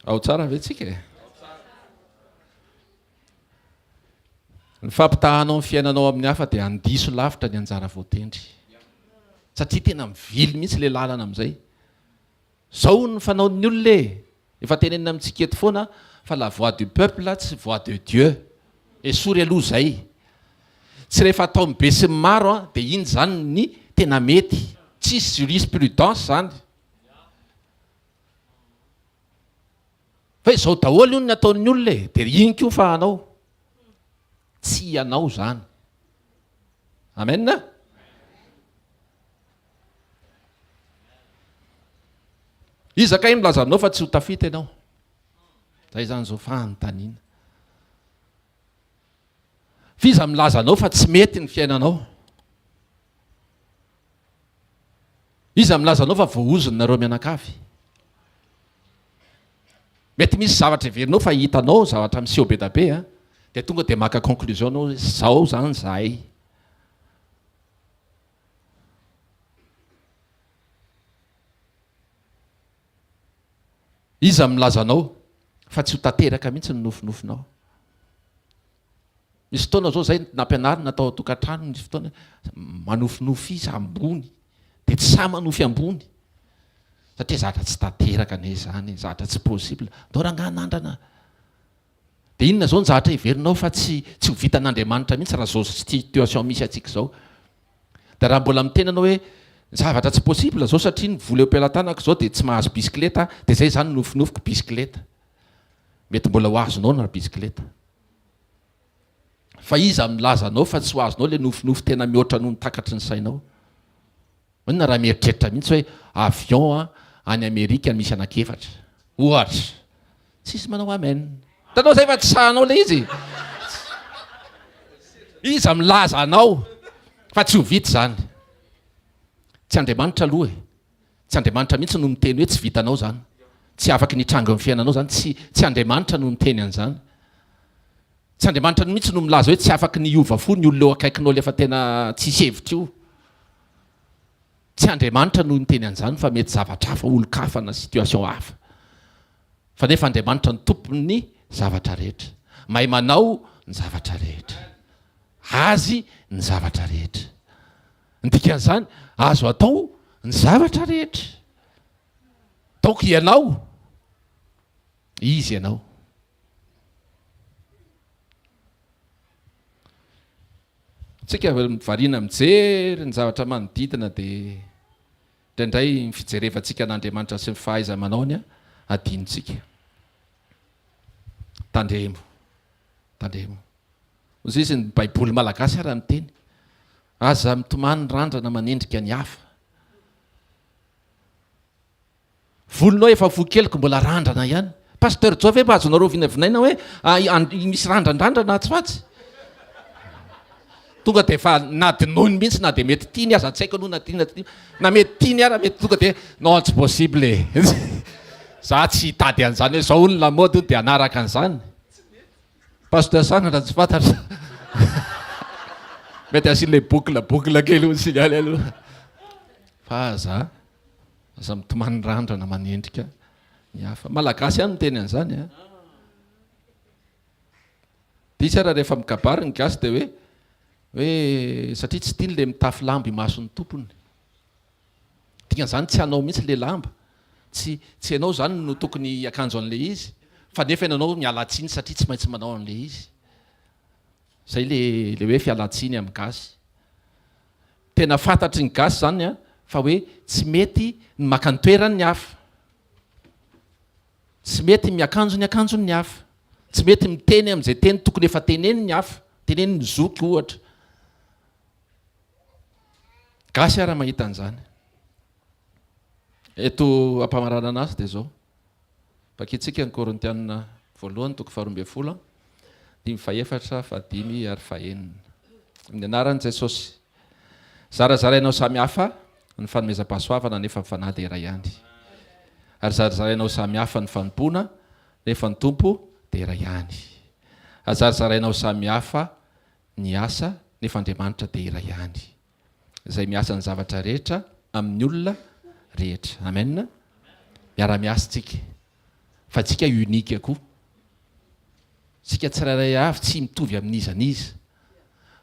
ao tsara ve tsika ny fampitahanao ny fiainanao amin'ny hafa dia andiso lavitra ny anjara voatendry satria tena mivily mihitsy le lalana amin'izay zao ny fanaon'ny olona efa tenenina amintsika eto foana fa la voix du peuple tsy voix de Dieu e sory aloha zay tsy rehefa atao mibe sy maro a dia iny zany ny tena mety tsisy jurisprudence zany fa izao daholo io ny ataon'ny olona dia iny ko fa anao tsy ianao zany amen izakay milazanao fa tsy ho tafita ianao zay zany zao fanontaniana fiza milazanao fa tsy mety ny fiainanao iza milazanao fa voaozony nareo mianakavy mety misy zavatra everinao fa hitanao zavatra miseho be da be a dia tonga dia maka conclusion anao zao zany zahay iza milazanao fa tsy ho tanteraka mihitsy ny nofinofinao misy fotoana zao zay nampianarina natao atokantrano misy fotoana manofinofy izy ambony dia tsy sa manofy ambony satria zavatra tsy tanteraka ne zany zavatra tsy possible dao rangan'andrana dia inona zao ny zavatra heverinao fa tsy ho vitan'Andriamanitra mihitsy raha zao situation misy atsika zao dia raha mbola mitenanao hoe zavatra tsy possible zao satria ny vola eo am-pelantanako zao dia tsy mahazo bisikileta dia zay zany nofinofiko bisikileta mety mbola ho azonao na bisikileta fa iza milazanao fa tsy ho azonao le nofinofy tena mihoatra noho nitakatry ny sainao inona raha mieritreritra mihitsy hoe avion any Amerika misy anakefatra ohatra tsisy manao amen tanao zay fa tsy sahanao le izy iza milaza anao fa tsy ho vita zany tsy Andriamanitra aloha tsy Andriamanitra mihitsy no miteny hoe tsy vitanao zany tsy afaka nitranga amin'ny fiainanao zany tsy Andriamanitra no miteny an'izany tsy Andriamanitra mihitsy no milaza hoe tsy afaka niova fo ny olona eo akaikinao le efa tena tsisy hevitra io tsy Andriamanitra no miteny an'izany fa mety zavatra hafa olo-kafa na situation hafa fa nefa Andriamanitra ny tompony zavatra rehetra mahay manao ny zavatra rehetra azy ny zavatra rehetra ny dikan'izany azo atao ny zavatra rehetra donc ianao izy ianao tsika varina mijery ny zavatra manodidina dia indraindray ny fijerevantsika an'Andriamanitra sy ny fahaiza-manaony a adinontsika tandremo ozy izy ny baiboly malagasy ara miteny aza mitomany randrana manendrika ny hafa volonao efa vokeliko mbola randrana ihany pasteur jao ve mahazonareo vinavinaina hoe misy randrandrandra na tsoatsy tonga dia efa nadinoiny mihitsy na dia mety tiany aza tsy haiko aloha na mety tiany ara mety tonga dia non tsy possible za tsy hitady an'izany hoe zao olona mody dia anaraka an'izany pasteur sanatra tsy fantatra mety asile boucle kely ho signaly aloha fa aza mitomany randrana manendrika ny hafa malagasy ihany miteny an'izany a dia tsara rehefa mikabary ny gasy dia hoe satria tsy tiany le mitafy lamba imason'ny tompony dikan'izany tsy hanao mihitsy le lamba tsy ianao zany no tokony akanjo an'le izy fa nefa ianao mialatsiny satria tsy maintsy manao an'le izy zay le hoe fialatsiny amin'ny gasy tena fantatry ny gasy zany a fa hoe tsy mety ny makantoerany ny hafa tsy mety miakanjo ny akanjony ny hafa, tsy mety miteny amin'izay teny tokony efa teneny ny hafa, teneny ny zoky ohatra. Gasy ara mahita an'izany. Eto ampamarana anazy dia zao. Pakitsika ny Korintianina 1:12, 5:7, 5 ary 5. Amin'ny anaran'i Jesosy. Zarazarainao samy hafa ny fanomezam-pahasoavana nefa mifanahy dia iray ihany. Ary zarazarainao samy hafa ny fanompoana nefa ny tompo dia iray ihany. Zarazarainao samy hafa ny asa nefa Andriamanitra dia iray ihany. Izay miasa ny zavatra rehetra amin'ny olona rehetra. Amen. Miara-miasa tsika. Fa tsika unika koa. Tsika tsirairay avy tsy mitovy amin'iza n'iza.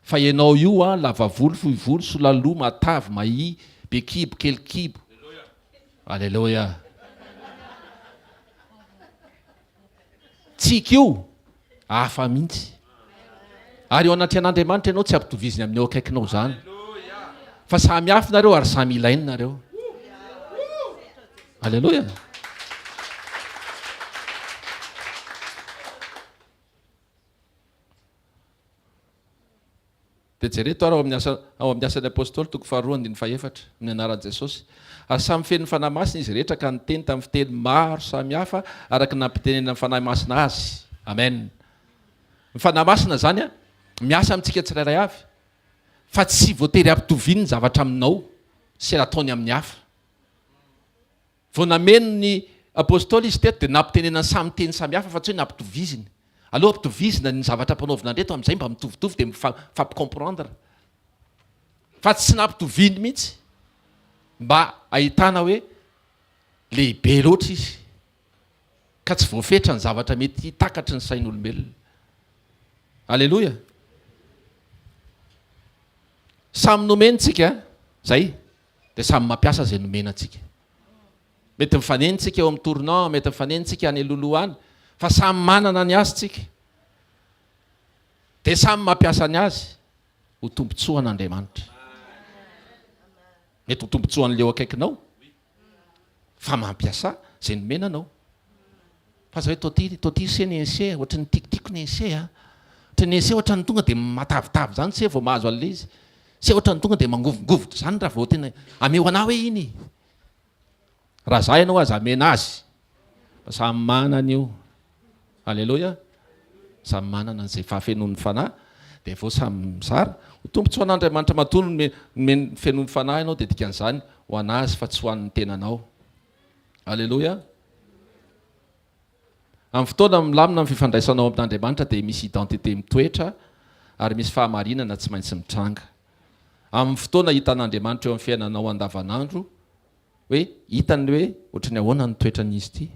Fa ianao io lava volo, fohy volo, sola loha, matavy, mahi, be kibo, kely kibo. Alleluia. Tsika io hafa mihitsy. Ary eo anaty an'Andriamanitra ianao tsy ampitoviziny amin'eo akaikinao zany. Fa samy hafa nareo ary samy ilainy nareo. Alleluia. Dia jereto ao amin'ny asan'ny apôstôly 2:4 amin'ny anaran'i Jesosy. Ary samy feno fanahy masina izy rehetra ka niteny tamin'ny fiteny maro samy hafa araka nampitenena ny fanahy masina azy. Amen. Ny fanahy masina zany miasa amintsika tsirairay avy. Fa tsy voatery ampitoviny ny zavatra aminao sy ataony amin'ny hafa. Vao nameno ny apôstôly izy teto dia nampitenena ny samy teny samy hafa fa tsy hoe nampitoviziny. Aloha ampitovizina ny zavatra mpanaovina andreto amin'izay mba mitovitovy dia mifampikomprendre. Fa tsy nampitoviny mihitsy mba ahitana hoe lehibe loatra izy ka tsy voafetra ny zavatra mety takatry ny sain'olombelona. Alleluia. Samy nomenitsika zay dia samy mampiasa izay nomenantsika. Mety mifanenitsika eo amin'ny tournant, mety mifanenitsika any aloloha any, fa samy manana ny azy tsika. Dia samy mampiasa ny azy ho tombontsoan'Andriamanitra. Mety ho tombontsoan'ileo akaikinao fa mampiasa izay nomenanao. Fa zao hoe toty se ny ense, ohatra ny tikitiko ny ense. Ohatra ny ense ohatra ny tonga dia matavitavy zany se vao mahazo an'ilay izy. Se ohatra ny tonga dia mangovingovotra zany raha vao tena ameo anao hoe iny. Raha zah ianao aza amena azy. Samy manana io. Alleluia. Samy manana an'izay fahafenon'ny fanahy dia vao samy mizara. Ho tombontsoan'Andriamanitra matono ny fenon'ny fanahy ianao dia dikan'izany ho anazy fa tsy ho an'ny tenanao. Alleluia. Amin'ny fotoana milamina amin'ny fifandraisanao amin'Andriamanitra dia misy identité mitoetra ary misy fahamarinana tsy maintsy mitranga. Amin'ny fotoana hitan'Andriamanitra eo amin'ny fiainanao andavanandro hoe hitany hoe ohatrany ahoana ny toetran'izy ity,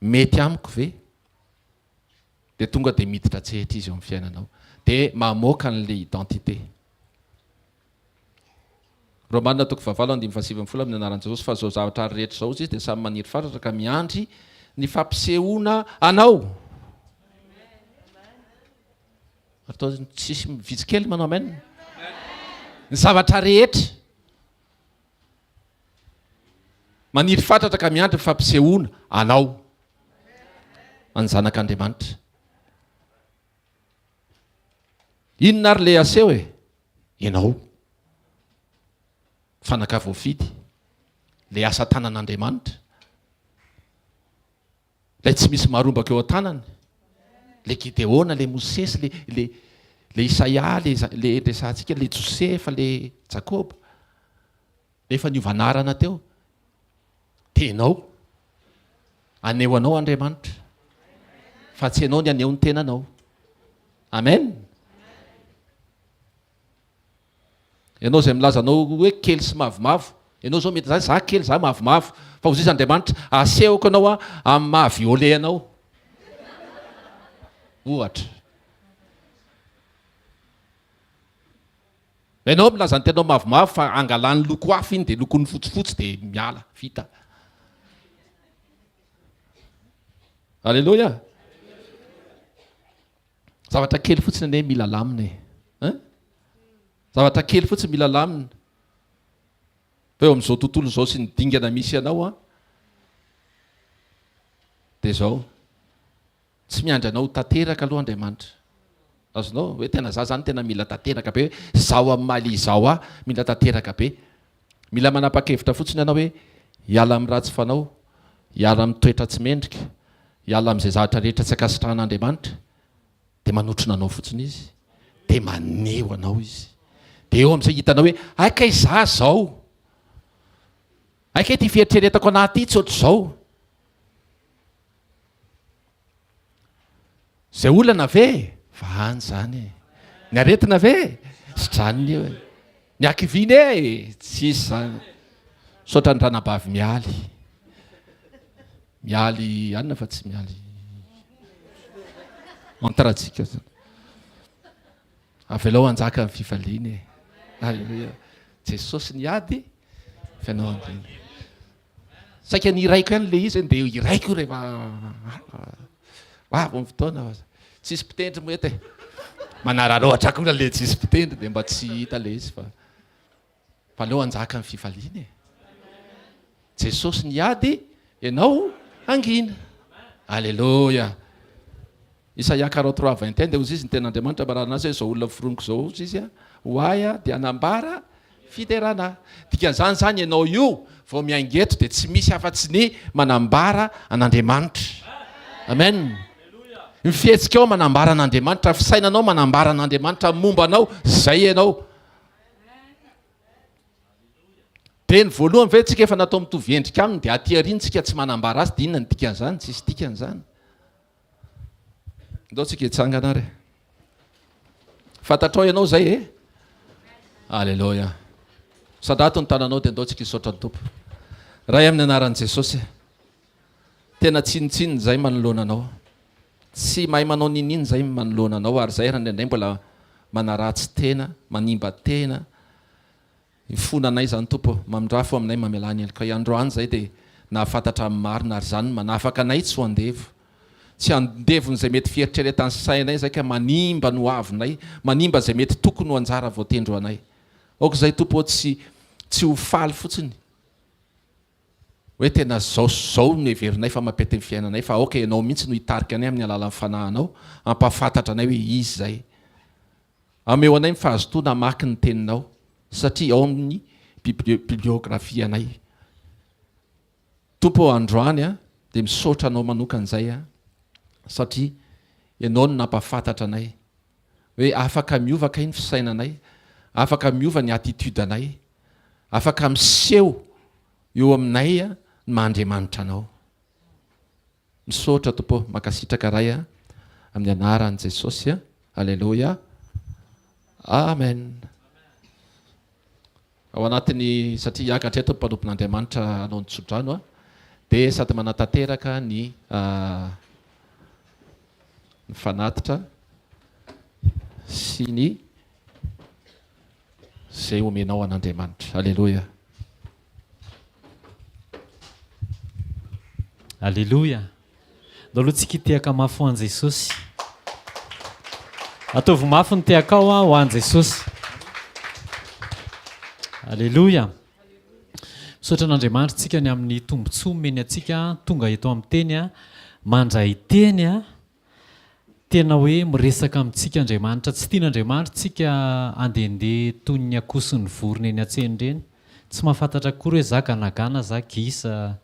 mety amiko ve? Dia tonga dia miditra tsehatra izy eo amin'ny fiainanao dia mamoaka an'ilay identité. Romanina 9:7 amin'ny anaran'i Jesosy. Fa zao zavatra rehetra zao izy dia samy maniry fatratra ka miandry ny fampisehoana anao. Atao tsisy hvkl manao amen. Ny zavatra rehetra maniry fatratra ka miandry ny fampisehoana anao. Ny zanak'Andriamanitra. Inona ary le aseho e? Ianao. Fanaka voafidy. Le asa tanan'Andriamanitra. Lay tsy misy marombaka eo an-tanany. Le Gideona, le Mosesy, le Isaia, le resantsika, le Josefa, le Jakoba. Nefa niovanarana teo. Tenao. Aneo anao Andriamanitra. Fa tsy ianao ny aneo ny tenanao. Amen. Ianao izay milazanao hoe kely sy mavomavo. Ianao zao mety zany za kely, za mavomavo. Fa ho ziz'Andriamanitra asehoko anao amin'ny maha-violet anao. Ohatra. Ianao milaza ny tenao mavomavo fa angalany loko hafa iny dia lokon'ny fotsifotsy dia miala, vita. Alleluia. Zavatra kely fotsiny ane mila lamina e. Zavatra kely fotsiny mila lamina. Fa eo amin'izao tontolo izao sy ny dingana misy ianao dia zao tsy miandry anao tanteraka aloha Andriamanitra. Azonao hoe tena za zany tena mila tanteraka be hoe zao amin'ny maly izao mila tanteraka be. Mila manapa-kevitra fotsiny ianao hoe hiala amin'ny ratsy fanao, hiala amin'ny toetra tsy mendrika, hiala amin'izay zavatra rehetra tsy akasitrahan'Andriamanitra, dia manotrona anao fotsiny izy, dia maneho anao izy. Dia eo amin'izay hitanao hoe aika iza zao, aika ty fieritreretako anaty tsy ohatr'izao. Zay olana ve? Fa any zany ny aretina ve? Sitrany io ny akiviny tsisy zany. Saotra ny ranabavy mialy anina fa tsy mialy mantratsika zany. Avy alao anjaka amin'ny fifaliana Alleluia. Jesosy niady fianao andrina. Saika ny iraiko ihany le izy dia iraiko io rehefa amin'ny fotoana tsisy mpitendry mety manararohatra koa le tsisy mpitendry dia mba tsy hita le izy fa aleo anjaka amin'ny fifaliana. Jesosy niady ianao angina. Alleluia. Isaia 43:21 dia ozy izy ny ten'Andriamanitra marana azy hoe zao olona fironiko zao ozy izy hoay dia anambara fiderana. Dikan'izany zany ianao io vao miangeto dia tsy misy afa-tsy ny manambara an'Andriamanitra. Amen. Ny fihetsika ao manambara an'Andriamanitra, fisainanao manambara an'Andriamanitra momba anao, zay ianao. Dia ny voalohany ve tsika efa natao mitovy endrika aminy dia aty aoriantsika tsy manambara azy dia inona ny dikan'izany? Tsisy dikan'izany. Ndao tsika hitsangana re. Fantatrao ianao zay Alleluia. Sandrato ny tananao dia ndao tsika hisaotra ny Tompo. Ray amin'ny anaran'i Jesosy. Tena tsinitsiny zay manoloana anao. Tsy mahay manao nininy zay manoloana anao ary zay raha indray mbola manaratsy tena, manimba tena. Fona anay zany Tompo, mamindrafo aminay mamelany elika androany zay dia nahafantatra amin'ny marina ary zany manafaka anay tsy ho andevo. Tsy andevon'izay mety fieritreretan'ny sainay zay ka manimba no avinay, manimba zay mety tokony ho anjara voatendro anay. Aoka zay Tompo tsy ho faly fotsiny. Hoe tena zao ny heverinay fa mampety ny fiainanay fa aoka ianao mihitsy no hitarika anay amin'ny alalan'ny fanahinao, ampahafantatra anay hoe izy zay. Ameo anay mifahazotoana hamaky ny teninao satria ao amin'ny bibliografia anay. Tompo androany dia misaotra anao manokan'izay satria ianao no nampahafantatra anay hoe afaka miovaka iny fisainanay, afaka miova ny attitude anay, afaka miseho eo aminay ny mahandriamanitra anao. Misaotra Tompo, makasitraka ray amin'ny anaran'i Jesosy. Alleluia. Amen. Ao anatin'ny satria hiakatra eto mpanompon'Andriamanitra anao ny tsodrano dia sady manatanteraka ny fanatitra sy ny zay omenao an'Andriamanitra. Alleluia. Alleluia. Ndao aloha tsika hitehaka mafy ho an'i Jesosy. Ataovy mafy ny tehaka ao ho an'i Jesosy. Alleluia. Misaotra an'Andriamanitra tsika ny amin'ny tombontsoa meny atsika tonga eto amin'ny teny mandray teny tena hoe miresaka amintsika Andriamanitra. Tsy tian'Andriamanitra tsika andehandeha toy ny akoho sy ny vorona eny an-tsena ireny. Tsy mahafantatra akory hoe za ganagana za gisa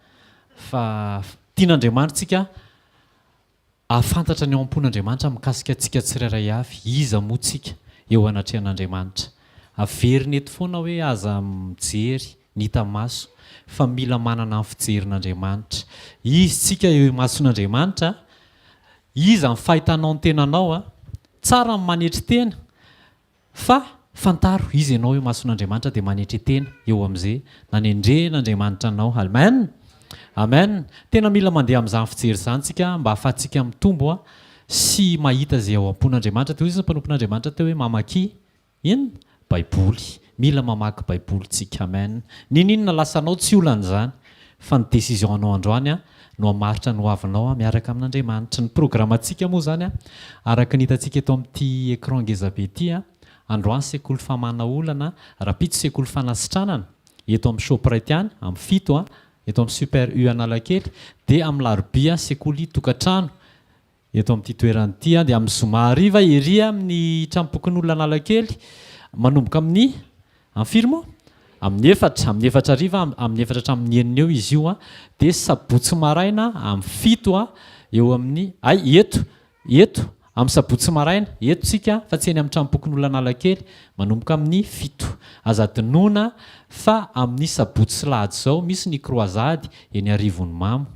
fa tian'Andriamanitra tsika ahafantatra ny ao am-pon'Andriamanitra mikasika antsika tsirairay avy. Iza moa tsika eo anatrehan'Andriamanitra. Averiny eto foana hoe aza mijery ny hita maso fa mila manana ny fijerin'Andriamanitra. Izy tsika eo mason'Andriamanitra, iza ny fahitanao ny tenanao tsara ny manetry tena fa fantaro izy ianao eo mason'Andriamanitra dia manetry tena eo amin'izay nanendren'Andriamanitra anao. Amen. Amen. Tena mila mandeha amin'izany fijery izany tsika mba ahafahantsika mitombo sy mahita izay ao am-pon'Andriamanitra. Teo izy ny mpanompon'Andriamanitra teo hoe mamaky inona? Baiboly. Mila mamaky baiboly tsika. Amen. Ninona lasanao tsy olan'izany fa ny décision-nao androany no hamaritra no avinao miaraka amin'Andriamanitra. Ny programantsika moa zany araka ny hitantsika eto amin'ity écran ngezabe ity androany sekoly famahana olana rapito sekoly fanasitranana eto amin'ny Shoprite any amin'ny 7 eto amin'ny super u analakely dia amin'ny larobia sekoly tokantrano eto amin'ity toerany ity dia amin'ny zoma hariva ery amin'ny trampokon'olona analakely manomboka amin'ny firy moa amin'ny efatra hariva amin'ny efatra hatramin'ny enina eo izy io dia sabotsy maraina amin'ny fito eo amin'ny eto amin'ny sabotsy maraina eto tsika fa tsy eny amin'ny trampokon'olona analakely manomboka amin'ny fito azadinoana fa amin'ny sabotsy lahady zao misy ny croisady eny arivony mamo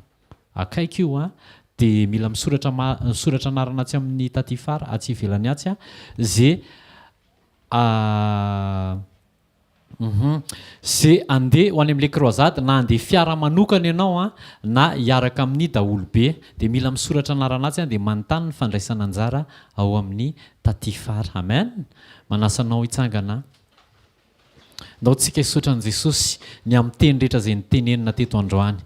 akaiky io dia mila misoratra anarana atsy amin'ny tatifara atsy ivelany atsy zay zay andeha ho any amin'ilay croisade na andeha fiara manokana ianao na hiaraka amin'ny daolobe dia mila misoratra anarana atsy dia manontany ny fandraisana anjara ao amin'ny tatifara amen manasanao hitsangana ndao tsika hisaotra an' Jesosy ny amin'ny teny rehetra izay nitenenina teto androany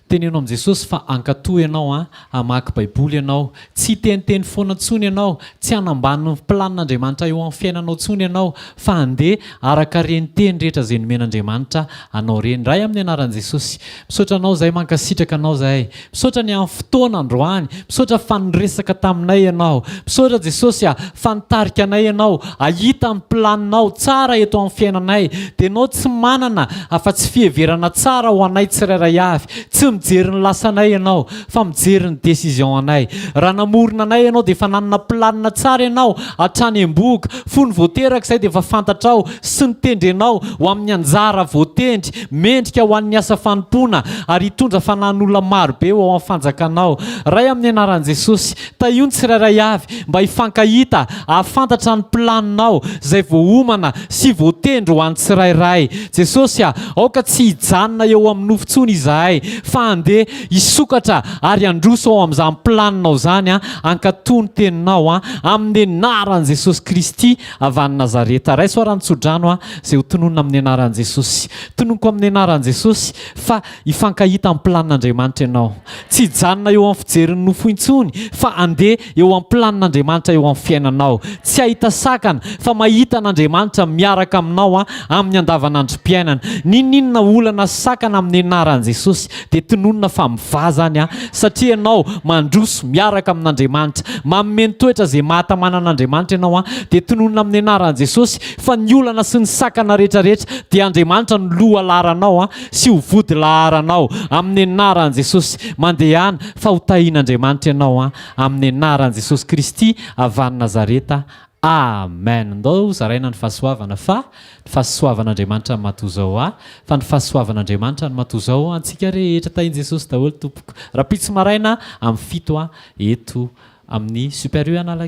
tenenao amin'i Jesosy fa ankatoa ianao hamaky baiboly ianao tsy teniteny foana ntsony ianao tsy hanambany planin'Andriamanitra eo amin'ny fiainanao ntsony ianao fa andeha araka reny teny rehetra izay nomen'Andriamanitra anao reny ray amin'ny anaran'i Jesosy misaotra anao zahay mankasitraka anao zahay misaotra ny amin'ny fotoana androany misaotra fa niresaka taminay ianao misaotra Jesosy fa nitarika anay ianao ahita ny planinao tsara eto amin'ny fiainanay dia anao tsy manana afa-tsy fiheverana tsara ho anay tsirairay avy tsy mijery ny lasanay ianao fa mijery ny décision anay raha namorona anay ianao dia efa nanana planina tsara ianao hatrany am-boka fony voateraka izay dia efa fantatrao sy nitendrenao ho amin'ny anjara voatendry mendrika ho an'ny asa fanompoana ary hitondra fanan'olona marobe ho ao amin'ny fanjakanao ray amin'ny anaran'i Jesosy tahiony tsirairay avy mba hifankahita ahafantatra ny planinao izay voahomana sy voatendry ho an'ny tsirairay Jesosy aoka tsy hijanona eo amin'ny nofontsony izahay fa andeha hisokatra ary androso ao amin'izany planinao zany ankatoa ny teninao amin'ny anaran'i Jesosy Kristy avy any Nazareta raiso arantsodrano izay ho tononona amin'ny anaran'i Jesosy tononoko amin'ny anaran'i Jesosy fa hifankahita amin'ny planin'Andriamanitra ianao tsy hijanona eo amin'ny fijerin'ny nofo intsony fa andeha eo amin'ny planin'Andriamanitra eo amin'ny fiainanao tsy ahita sakana fa mahita an'Andriamanitra miaraka aminao amin'ny andavanandrom-piainana ninona olana sakana amin'ny anaran'i Jesosy dia tononona fa mivazany satria ianao mandroso miaraka amin'Andriamanitra mameno toetra izay mahatamana an'Andriamanitra ianao dia tononona amin'ny anaran'i Jesosy fa ny olana sy ny sakana rehetrarehetra dia Andriamanitra no loha laharanao sy ho vody laharanao amin'ny anaran'i Jesosy mandehana fa ho tahian'Andriamanitra ianao amin'ny anaran'i Jesosy Kristy avy any Nazareta amen ndao zaraina ny fahasoavana fa ny fahasoavan'Andriamanitra ny matozao fa ny fahasoavan'Andriamanitra ny matozao antsika rehetra tahian' Jesosy daholo tompoko raha pitsy maraina amin'ny fito eto amin'ny super u analakely